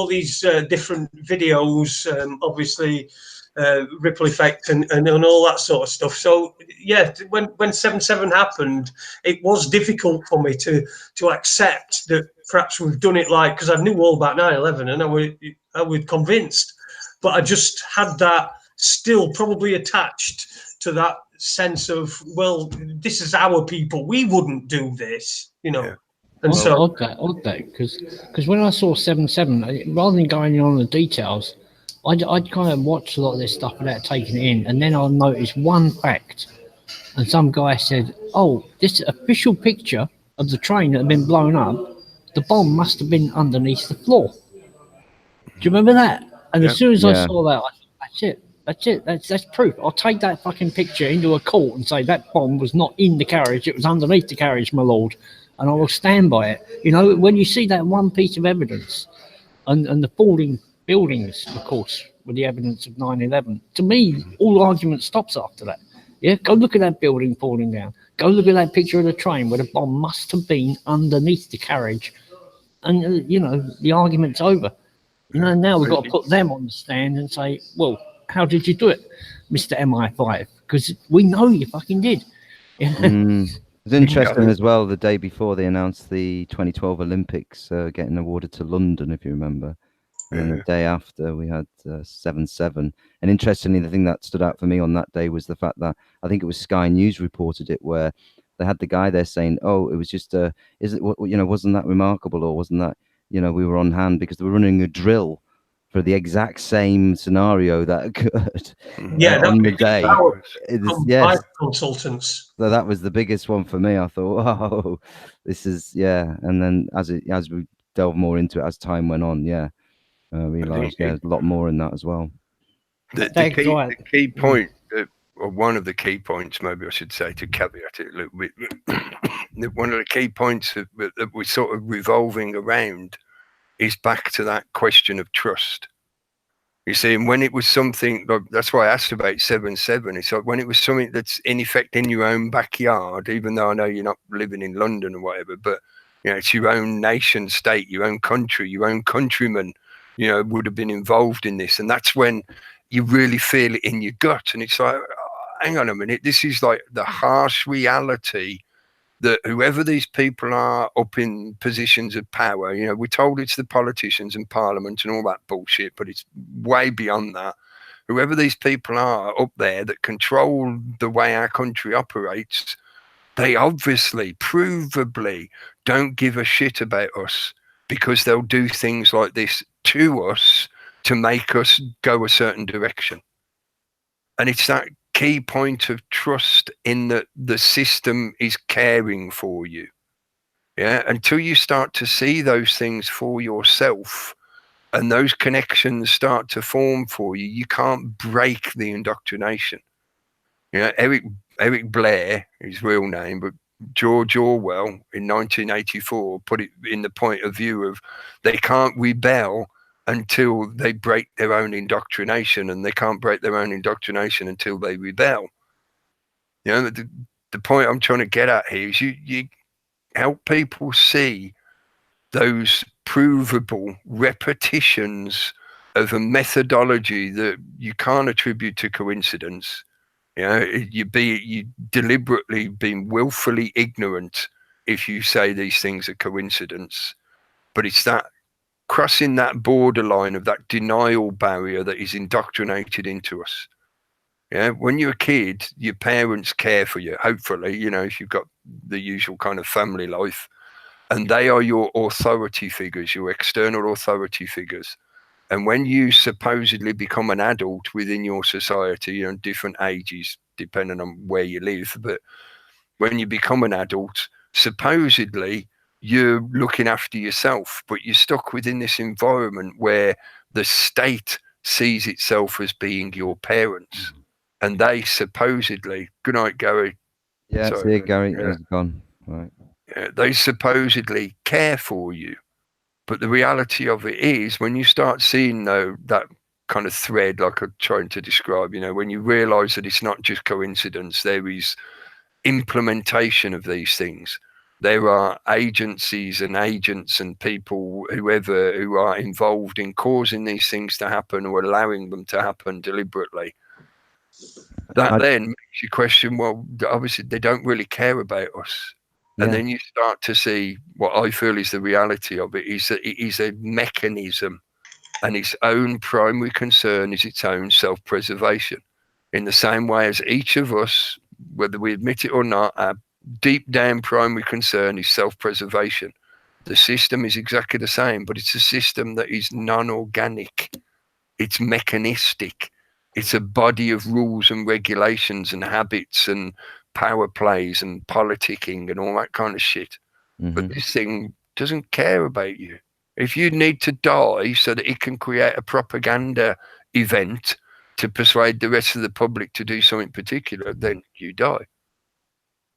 these different videos, obviously. Ripple effect and all that sort of stuff. So yeah, when 7/7 happened, it was difficult for me to accept that perhaps we've done it, like, because I knew all about 9/11 and I was convinced, but I just had that still probably attached to that sense of, well, this is our people, we wouldn't do this, you know. Yeah. And so odd that, because when I saw 7/7, rather than going on the details, I'd kind of watch a lot of this stuff without taking it in, and then I'll notice one fact. And some guy said, "Oh, this official picture of the train that had been blown up, the bomb must have been underneath the floor." Do you remember that? And as soon as I saw that, I thought, that's it. That's proof. I'll take that fucking picture into a court and say that bomb was not in the carriage; it was underneath the carriage, my lord. And I will stand by it. You know, when you see that one piece of evidence, and the falling buildings, of course, with the evidence of 9/11. To me, all argument stops after that. Yeah, go look at that building falling down. Go look at that picture of the train where the bomb must have been underneath the carriage, and you know the argument's over. You know, now we've got to put them on the stand and say, well, how did you do it, Mr. MI5? Because we know you fucking did. It's interesting as well. The day before they announced the 2012 Olympics getting awarded to London, if you remember. And then the day after, we had 7/7. And interestingly, the thing that stood out for me on that day was the fact that I think it was Sky News reported it, where they had the guy there saying, "Oh, it was just wasn't that remarkable, or wasn't that, we were on hand because they were running a drill for the exact same scenario that occurred on the day." Yes, consultants. So that was the biggest one for me. I thought, "Oh, this is And then as we delve more into it as time went on, I realised there's a lot more in that as well. The key point, or one of the key points, maybe I should say, to caveat it a little bit, one of the key points that we're sort of revolving around is back to that question of trust. You see, and when it was something, that's why I asked about 7/7. It's like when it was something that's in effect in your own backyard, even though I know you're not living in London or whatever, but it's your own nation state, your own country, your own countrymen, would have been involved in this. And that's when you really feel it in your gut. And it's like, hang on a minute, this is like the harsh reality that whoever these people are up in positions of power, we're told it's the politicians and parliament and all that bullshit, but it's way beyond that. Whoever these people are up there that control the way our country operates, they obviously, provably don't give a shit about us, because they'll do things like this to us to make us go a certain direction. And it's that key point of trust in that the system is caring for you. Until you start to see those things for yourself and those connections start to form for you, you can't break the indoctrination. Eric Blair, his real name, but George Orwell in 1984 put it in the point of view of they can't rebel until they break their own indoctrination, and they can't break their own indoctrination until they rebel. The point I'm trying to get at here is help people see those provable repetitions of a methodology that you can't attribute to coincidence. You know, you deliberately being willfully ignorant if you say these things are coincidence, but it's that crossing that borderline of that denial barrier that is indoctrinated into us. Yeah, when you're a kid, your parents care for you, hopefully, you know, if you've got the usual kind of family life, and they are your authority figures, your external authority figures. And when you supposedly become an adult within your society, you know, different ages, depending on where you live, but when you become an adult, supposedly you're looking after yourself, but you're stuck within this environment where the state sees itself as being your parents, and they supposedly, good night, Gary. Yeah, Sorry. see you, Gary. Yeah. He's gone. Right. Yeah, they supposedly care for you. But the reality of it is, when you start seeing that kind of thread, like I'm trying to describe, you know, when you realize that it's not just coincidence, there is implementation of these things. There are agencies and agents and people, whoever, who are involved in causing these things to happen or allowing them to happen deliberately. That then makes you question, well, obviously they don't really care about us. And Yeah. then you start to see what I feel is the reality of it, is that it is a mechanism, and its own primary concern is its own self-preservation. In the same way as each of us, whether we admit it or not, our deep down primary concern is self-preservation. The system is exactly the same, but it's a system that is non-organic. It's mechanistic. It's a body of rules and regulations and habits and power plays and politicking and all that kind of shit. But this thing doesn't care about you. If you need to die so that it can create a propaganda event to persuade the rest of the public to do something particular, then you die.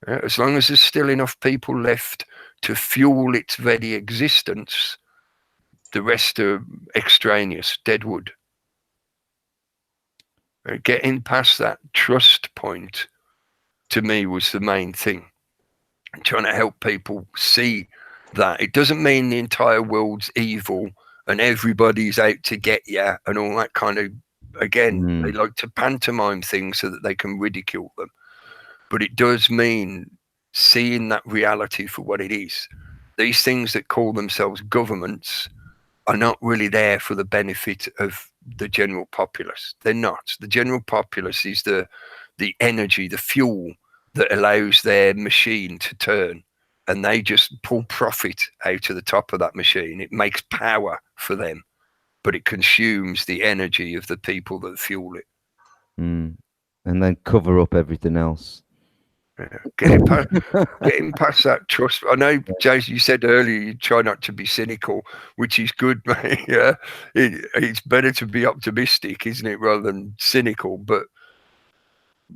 Yeah, as long as there's still enough people left to fuel its very existence, the rest are extraneous, dead wood. Getting past that trust point, to me, was the main thing. Trying to help people see that it doesn't mean the entire world's evil and everybody's out to get you and all that kind of, again, they like to pantomime things so that they can ridicule them. But it does mean seeing that reality for what it is. These things that call themselves governments are not really there for the benefit of the general populace. They're not. The general populace is the energy, the fuel that allows their machine to turn, and they just pull profit out of the top of that machine. It makes power for them, but it consumes the energy of the people that fuel it. And then cover up everything else. Yeah. Getting past that trust. I know, Jason, you said earlier you try not to be cynical, which is good, mate. Yeah, it's better to be optimistic, isn't it, rather than cynical. But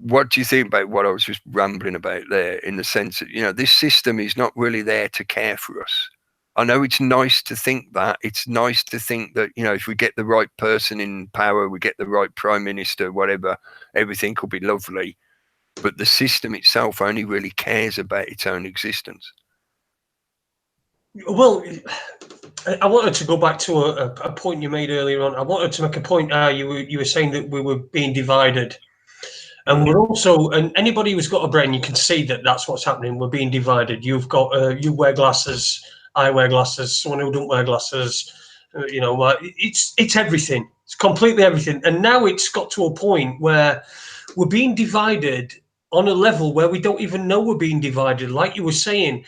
what do you think about what I was just rambling about there, in the sense that, you know, this system is not really there to care for us? I know it's nice to think that. It's nice to think that, you know, if we get the right person in power, we get the right prime minister, whatever, everything will be lovely. But the system itself only really cares about its own existence. Well, I wanted to go back to a point you made earlier on. I wanted to make a point. You were saying that we were being divided, and we're also, and anybody who's got a brain, you can see that that's what's happening. We're being divided. You've got you wear glasses, I wear glasses. Someone who don't wear glasses, you know, it's everything. It's completely everything. And now it's got to a point where we're being divided on a level where we don't even know we're being divided. Like you were saying,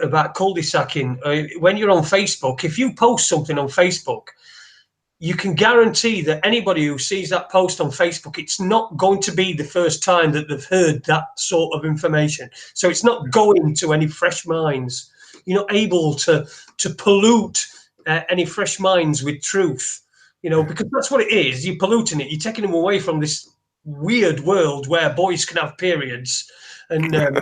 about cul-de-sacking. When you're on Facebook, if you post something on Facebook, you can guarantee that anybody who sees that post on Facebook, it's not going to be the first time that they've heard that sort of information. So it's not going to any fresh minds. You're not able to pollute any fresh minds with truth, you know, because that's what it is. You're polluting it. You're taking them away from this weird world where boys can have periods and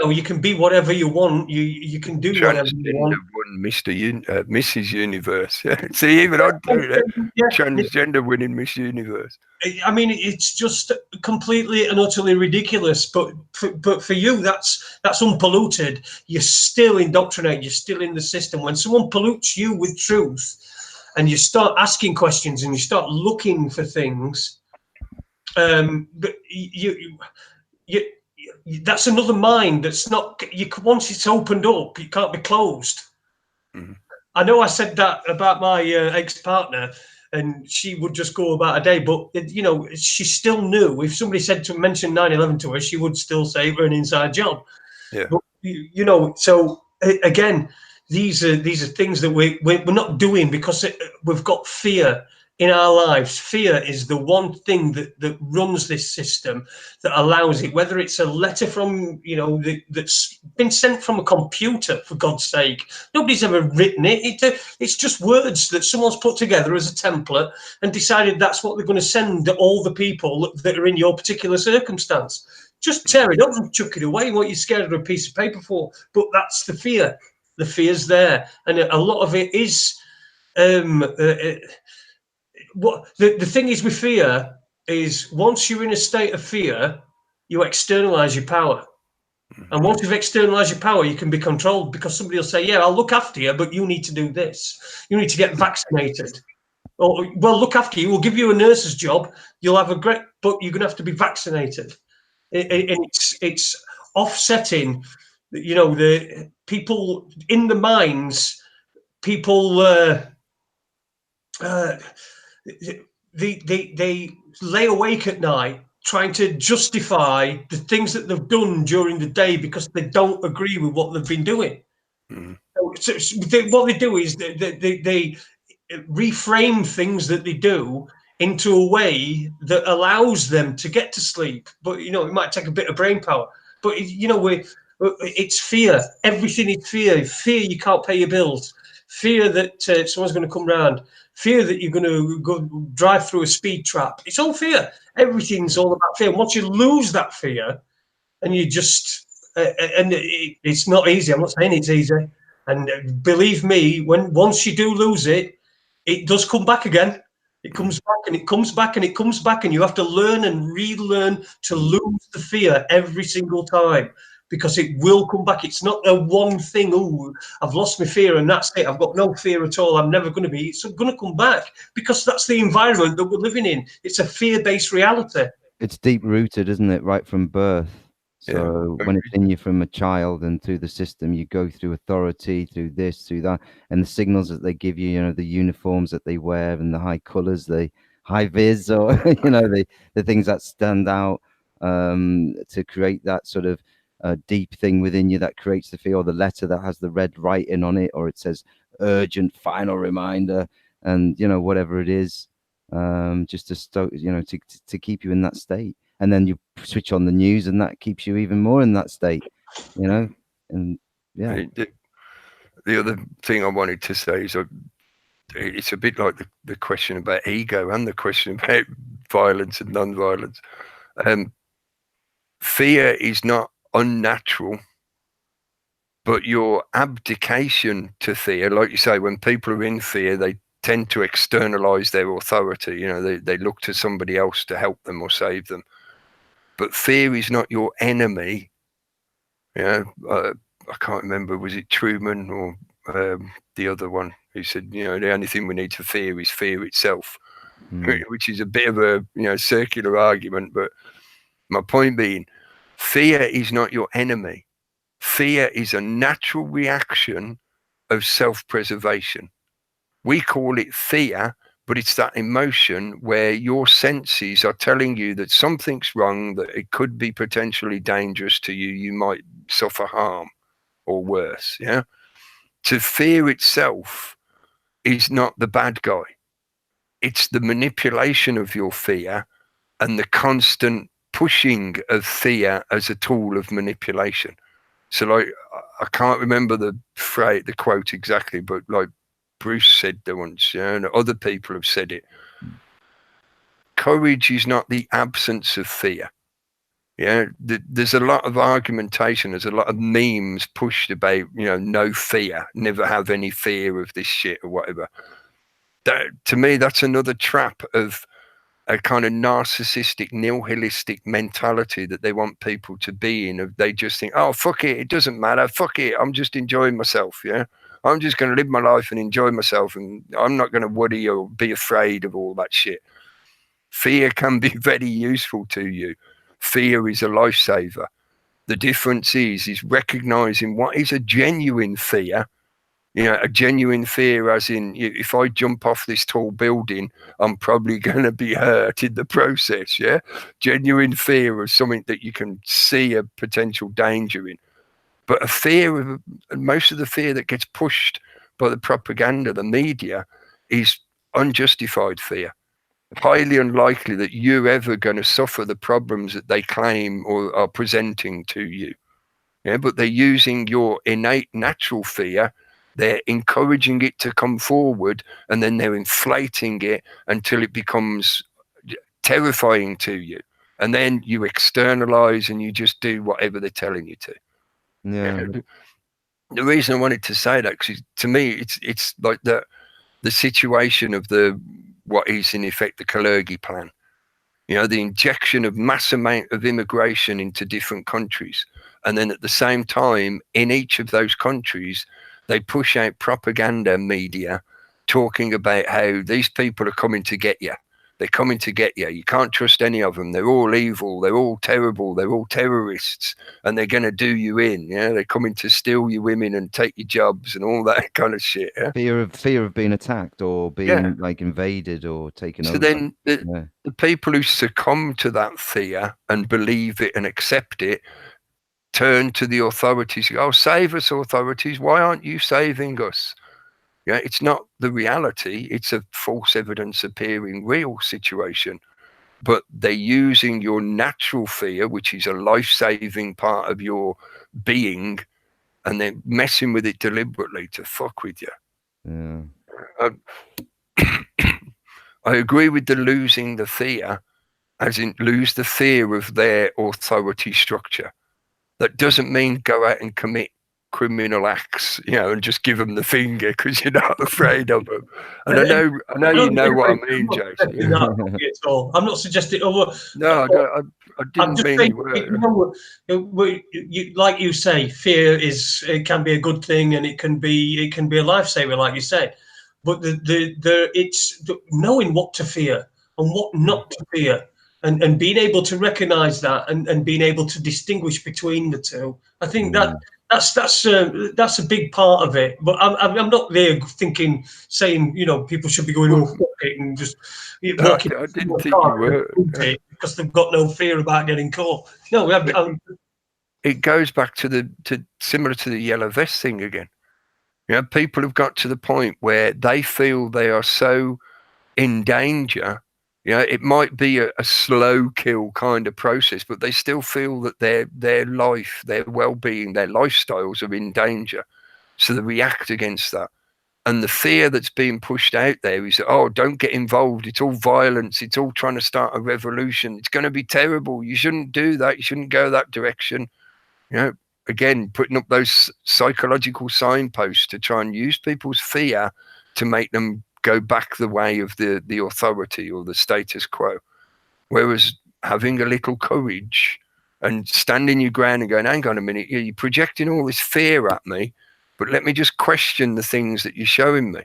you can be whatever you want. You can do whatever you want. Transgender won Mrs. Universe. Yeah. See, even I'd do that. Yeah. Transgender winning Miss Universe. I mean, it's just completely and utterly ridiculous. But for you, that's unpolluted. You're still indoctrinated. You're still in the system. When someone pollutes you with truth, and you start asking questions and you start looking for things, but you that's another mind that's not. Once it's opened up, it can't be closed. Mm-hmm. I know I said that about my ex-partner, and she would just go about a day, but she still knew. If somebody said to mention 9/11 to her, she would still say it was an inside job. Yeah. But, so again, these are things that we're not doing because we've got fear in our lives. Fear is the one thing that runs this system, that allows it. Whether it's a letter from that's been sent from a computer, for God's sake, nobody's ever written it. It's just words that someone's put together as a template and decided that's what they're going to send all the people that are in your particular circumstance. Just tear it up and chuck it away. What you're scared of a piece of paper for? But that's the fear. The fear's there, and a lot of it is. What the thing is with fear is, once you're in a state of fear, you externalize your power. And once you've externalized your power, you can be controlled, because somebody will say, yeah, I'll look after you, but you need to do this. You need to get vaccinated. Or, well, look after you. We'll give you a nurse's job. You'll have a great, but you're going to have to be vaccinated. And it's offsetting, the people in the minds, people, they lay awake at night trying to justify the things that they've done during the day because they don't agree with what they've been doing. Mm. So what they do is they reframe things that they do into a way that allows them to get to sleep. But it might take a bit of brain power. But it's fear. Everything is fear. Fear you can't pay your bills. Fear that someone's going to come round. Fear that you're going to go drive through a speed trap. It's all fear. Everything's all about fear. Once you lose that fear, and you just it's not easy. I'm not saying it's easy. And believe me, once you do lose it, it does come back again. It comes back and it comes back and it comes back, and you have to learn and relearn to lose the fear every single time, because it will come back. It's not a one thing. Oh, I've lost my fear and that's it. I've got no fear at all. I'm never going to be. It's going to come back, because that's the environment that we're living in. It's a fear-based reality. It's deep-rooted, isn't it? Right from birth. So Yeah. when it's in you from a child and through the system, you go through authority, through this, through that, and the signals that they give you, the uniforms that they wear and the high colors, the high vis, or the things that stand out, to create that sort of deep thing within you that creates the fear, or the letter that has the red writing on it, or it says urgent final reminder, and whatever it is, just to keep you in that state. And then you switch on the news, and that keeps you even more in that state, and yeah. The other thing I wanted to say is, it's a bit like the question about ego and the question about violence and non-violence. Fear is not unnatural, but your abdication to fear, like you say, when people are in fear, they tend to externalize their authority. They look to somebody else to help them or save them. But fear is not your enemy. I can't remember, was it Truman or the other one who said, the only thing we need to fear is fear itself, which is a bit of a circular argument. But my point being, fear is not your enemy. Fear is a natural reaction of self-preservation. We call it fear, but it's that emotion where your senses are telling you that something's wrong, that it could be potentially dangerous to you. You might suffer harm or worse. Yeah. To fear itself is not the bad guy. It's the manipulation of your fear and the constant pushing of fear as a tool of manipulation. So, like, I can't remember the quote exactly, but like Bruce said there once, and other people have said it. Courage is not the absence of fear. Yeah, there's a lot of argumentation. There's a lot of memes pushed about, no fear, never have any fear of this shit or whatever. That, to me, that's another trap of a kind of narcissistic, nihilistic mentality that they want people to be in. Of they just think, oh, fuck it doesn't matter. Fuck it, I'm just enjoying myself. Yeah, I'm just going to live my life and enjoy myself, and I'm not going to worry or be afraid of all that shit. Fear can be very useful to you. Fear is a lifesaver. The difference is recognizing what is a genuine fear. A genuine fear as in, if I jump off this tall building, I'm probably going to be hurt in the process. Yeah. Genuine fear of something that you can see a potential danger in. But a fear of most of the fear that gets pushed by the propaganda, the media, is unjustified fear. Highly unlikely that you're ever going to suffer the problems that they claim or are presenting to you. Yeah, but they're using your innate natural fear, they're encouraging it to come forward, and then they're inflating it until it becomes terrifying to you. And then you externalize and you just do whatever they're telling you to. Yeah. The reason I wanted to say that, because to me, it's like the situation of what is in effect the Kalergi plan. The injection of mass amount of immigration into different countries. And then at the same time, in each of those countries, they push out propaganda media talking about how these people are coming to get you. They're coming to get you. You can't trust any of them. They're all evil. They're all terrible. They're all terrorists. And they're going to do you in. Yeah, they're coming to steal your women and take your jobs and all that kind of shit. Yeah? Fear of being attacked or being like invaded or taken over. So then the people who succumb to that fear and believe it and accept it turn to the authorities. Oh, save us, authorities. Why aren't you saving us? Yeah, it's not the reality. It's a false evidence appearing real situation. But they're using your natural fear, which is a life-saving part of your being, and they're messing with it deliberately to fuck with you. Yeah. I agree with the losing the fear, as in lose the fear of their authority structure. That doesn't mean go out and commit criminal acts, and just give them the finger because you're not afraid of them. And I know you know what I mean, Jason. I'm not suggesting. No, I didn't mean you were. Like you say, fear it can be a good thing, and it can be a lifesaver, like you said. But it's knowing what to fear and what not to fear. And being able to recognise that and being able to distinguish between the two, I think that's a big part of it. But I'm not there saying people should be going fuck it and just walking. I didn't think you were because they've got no fear about getting caught. No, it goes back to similar to the yellow vest thing again. People have got to the point where they feel they are so in danger. It might be a slow kill kind of process, but they still feel that their life, their well-being, their lifestyles are in danger. So they react against that. And the fear that's being pushed out there is, oh, don't get involved. It's all violence. It's all trying to start a revolution. It's going to be terrible. You shouldn't do that. You shouldn't go that direction. Again, putting up those psychological signposts to try and use people's fear to make them go back the way of the authority or the status quo. Whereas having a little courage and standing your ground and going, hang on a minute, you're projecting all this fear at me, but let me just question the things that you're showing me.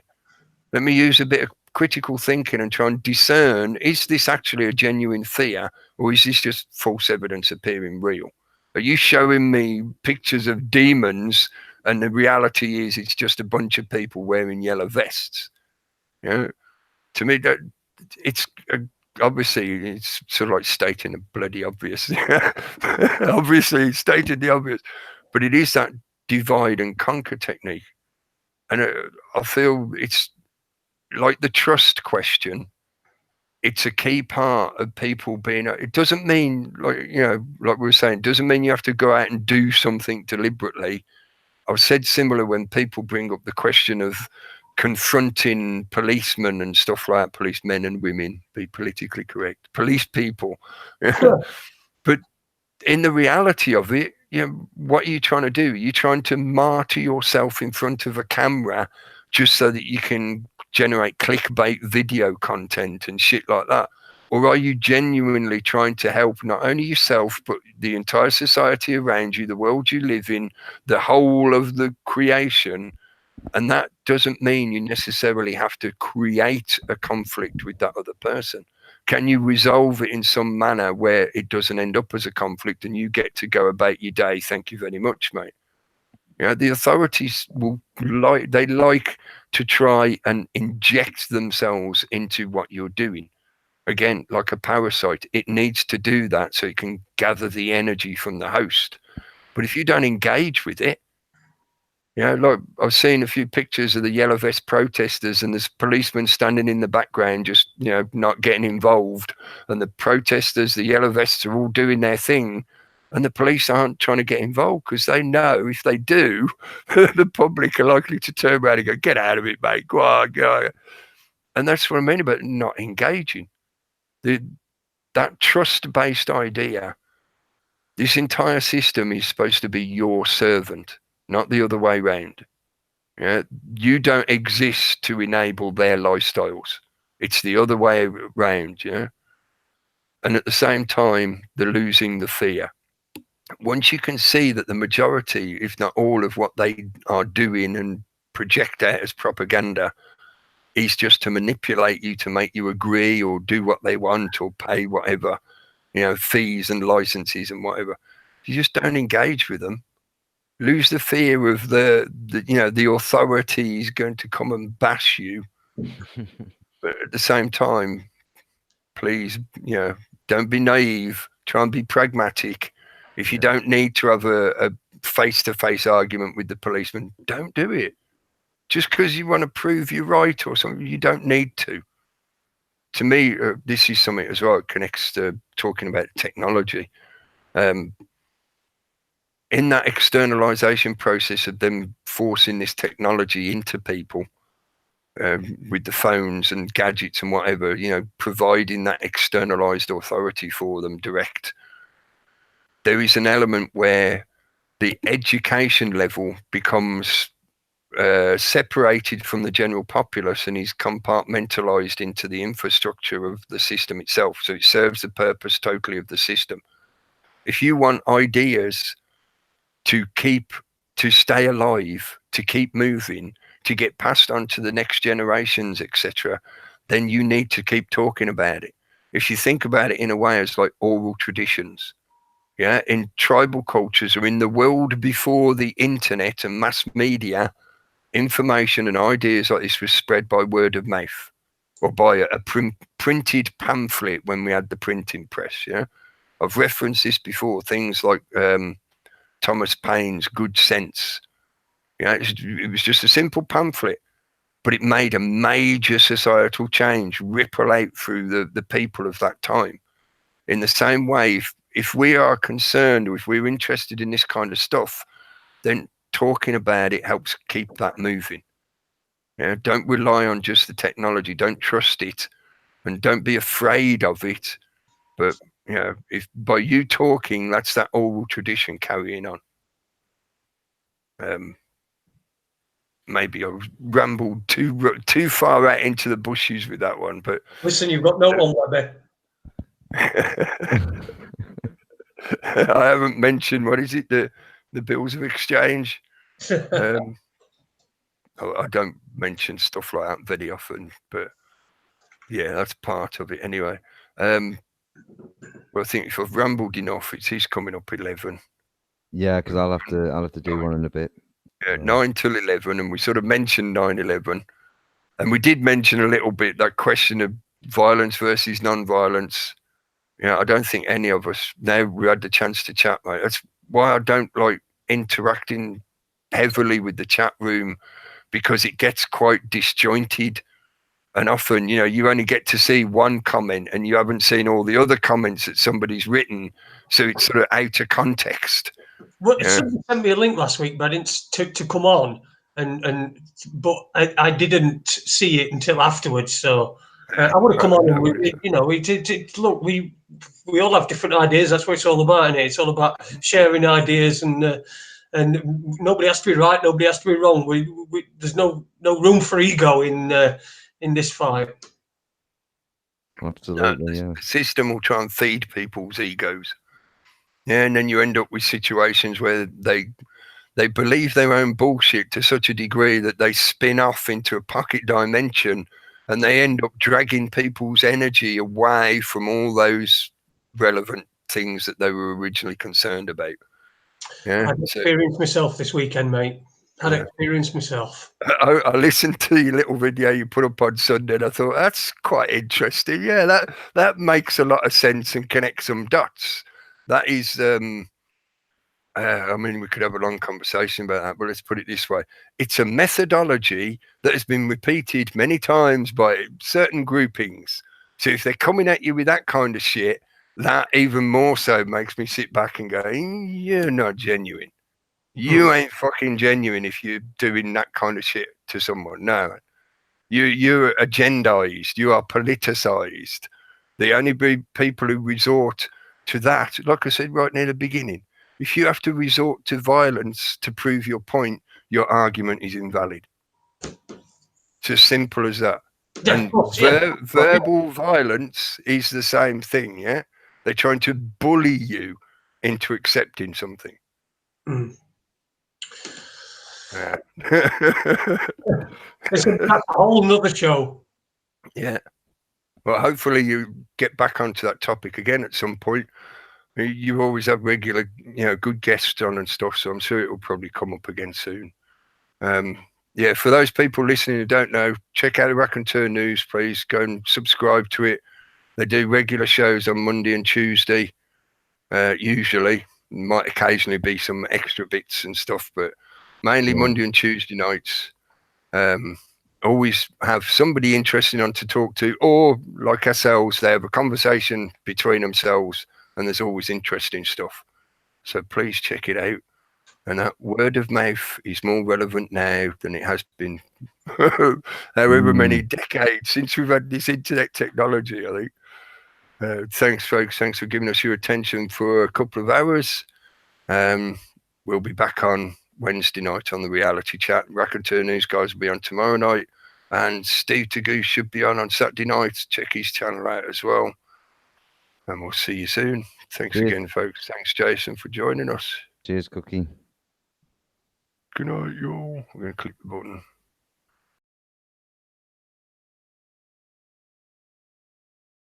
Let me use a bit of critical thinking and try and discern, is this actually a genuine fear, or is this just false evidence appearing real? Are you showing me pictures of demons and the reality is it's just a bunch of people wearing yellow vests? To me, that it's obviously it's sort of like stating the bloody obvious. Obviously, stating the obvious, but it is that divide and conquer technique, and I feel it's like the trust question. It's a key part of people being. It doesn't mean like we were saying. It doesn't mean you have to go out and do something deliberately. I've said similar when people bring up the question of confronting policemen and stuff like that, policemen and women, be politically correct, police people. But in the reality of it, you know, what are you trying to do? Are you trying to martyr yourself in front of a camera just so that you can generate clickbait video content and shit like that? Or are you genuinely trying to help not only yourself, but the entire society around you, the world you live in, the whole of the creation? And that doesn't mean you necessarily have to create a conflict with that other person. Can you resolve it in some manner where it doesn't end up as a conflict and you get to go about your day? Thank you very much, mate. You know, the authorities they like to try and inject themselves into what you're doing. Again, like a parasite, it needs to do that so it can gather the energy from the host. But if you don't engage with it, you know, like I've seen a few pictures of the yellow vest protesters and there's policemen standing in the background just, you know, not getting involved. And the protesters, the yellow vests are all doing their thing. And the police aren't trying to get involved because they know if they do, the public are likely to turn around and go, get out of it, mate. Go on, go. And that's what I mean about not engaging. That trust-based idea, this entire system is supposed to be your servant, not the other way around. Yeah, you don't exist to enable their lifestyles. It's the other way around, yeah. And at the same time, they're losing the fear. Once you can see that the majority, if not all of what they are doing and project out as propaganda is just to manipulate you to make you agree or do what they want or pay whatever, you know, fees and licenses and whatever, you just don't engage with them. Lose the fear of the you know, the authority is going to come and bash you. But at the same time, please, you know, don't be naive. Try and be pragmatic. If you don't need to have a face-to-face argument with the policeman, don't do it. Just because you want to prove you're right or something, you don't need to. To me, this is something as well. It connects to talking about technology. In that externalization process of them forcing this technology into people with the phones and gadgets and whatever, you know, providing that externalized authority for them direct, there is an element where the education level becomes separated from the general populace and is compartmentalized into the infrastructure of the system itself. So it serves the purpose totally of the system. If you want ideas to stay alive, to keep moving, to get passed on to the next generations, etc., then you need to keep talking about it. If you think about it in a way as like oral traditions, yeah, in tribal cultures or in the world before the internet and mass media, information and ideas like this was spread by word of mouth or by a printed pamphlet when we had the printing press. Yeah, I've referenced this before. Things like Thomas Paine's Good Sense. Yeah, it was just a simple pamphlet, but it made a major societal change ripple out through the people of that time. In the same way, if we are concerned or if we're interested in this kind of stuff, then talking about it helps keep that moving. Yeah, don't rely on just the technology. Don't trust it, and don't be afraid of it. But you know, if by you talking, that's that oral tradition carrying on. Maybe I rambled too far out into the bushes with that one, but listen, you've got no one, Webby. I haven't mentioned what is it, the bills of exchange. I don't mention stuff like that very often, but yeah, that's part of it anyway. Well, I think if I've rambled enough, it's coming up 11. Yeah, because I'll have to do one in a bit. 9 till 11, and we sort of mentioned 9/11, and we did mention a little bit that question of violence versus non-violence. You know, I don't think any of us, now we had the chance to chat, mate. That's why I don't like interacting heavily with the chat room, because it gets quite disjointed. And often, you know, you only get to see one comment and you haven't seen all the other comments that somebody's written. So it's sort of out of context. Well, somebody sent me a link last week, but I didn't to come on, but I didn't see it until afterwards. So I would have come on and look, we all have different ideas. That's what it's all about, isn't it? It's all about sharing ideas, and nobody has to be right, nobody has to be wrong. There's no room for ego in this fight. Absolutely, The yeah. system will try and feed people's egos. Yeah, and then you end up with situations where they believe their own bullshit to such a degree that they spin off into a pocket dimension, and they end up dragging people's energy away from all those relevant things that they were originally concerned about. Yeah, I've experienced myself this weekend, mate. Experienced myself. I listened to your little video you put up on Sunday, and I thought that's quite interesting. Yeah, that makes a lot of sense and connects some dots. That is, I mean, we could have a long conversation about that, but let's put it this way: it's a methodology that has been repeated many times by certain groupings. So if they're coming at you with that kind of shit, that even more so makes me sit back and go, "You're not genuine. You ain't fucking genuine if you're doing that kind of shit to someone. No, you're agendized. You are politicized. The only people who resort to that, like I said right near the beginning, if you have to resort to violence to prove your point, your argument is invalid. It's as simple as that. Yeah, and of course, yeah. verbal violence is the same thing. Yeah, they're trying to bully you into accepting something. Mm. Yeah. That's a whole nother show. Yeah. Well, hopefully you get back onto that topic again at some point. You always have regular, good guests on and stuff, so I'm sure it will probably come up again soon. Yeah, for those people listening who don't know, check out the Raconteur News, please. Go and subscribe to it. They do regular shows on Monday and Tuesday, usually. Might occasionally be some extra bits and stuff, but mainly Monday and Tuesday nights. Always have somebody interesting on to talk to, or like ourselves, they have a conversation between themselves, and there's always interesting stuff. So please check it out. And that word of mouth is more relevant now than it has been however many decades since we've had this internet technology, I think. Thanks, folks. Thanks for giving us your attention for a couple of hours. We'll be back on Wednesday night on the reality chat. Raconteur News guys will be on tomorrow night. And Steve Tagoose should be on Saturday night. Check his channel out as well. And we'll see you soon. Thanks again, folks. Thanks, Jason, for joining us. Cheers, Cookie. Good night, y'all. I'm going to click the button.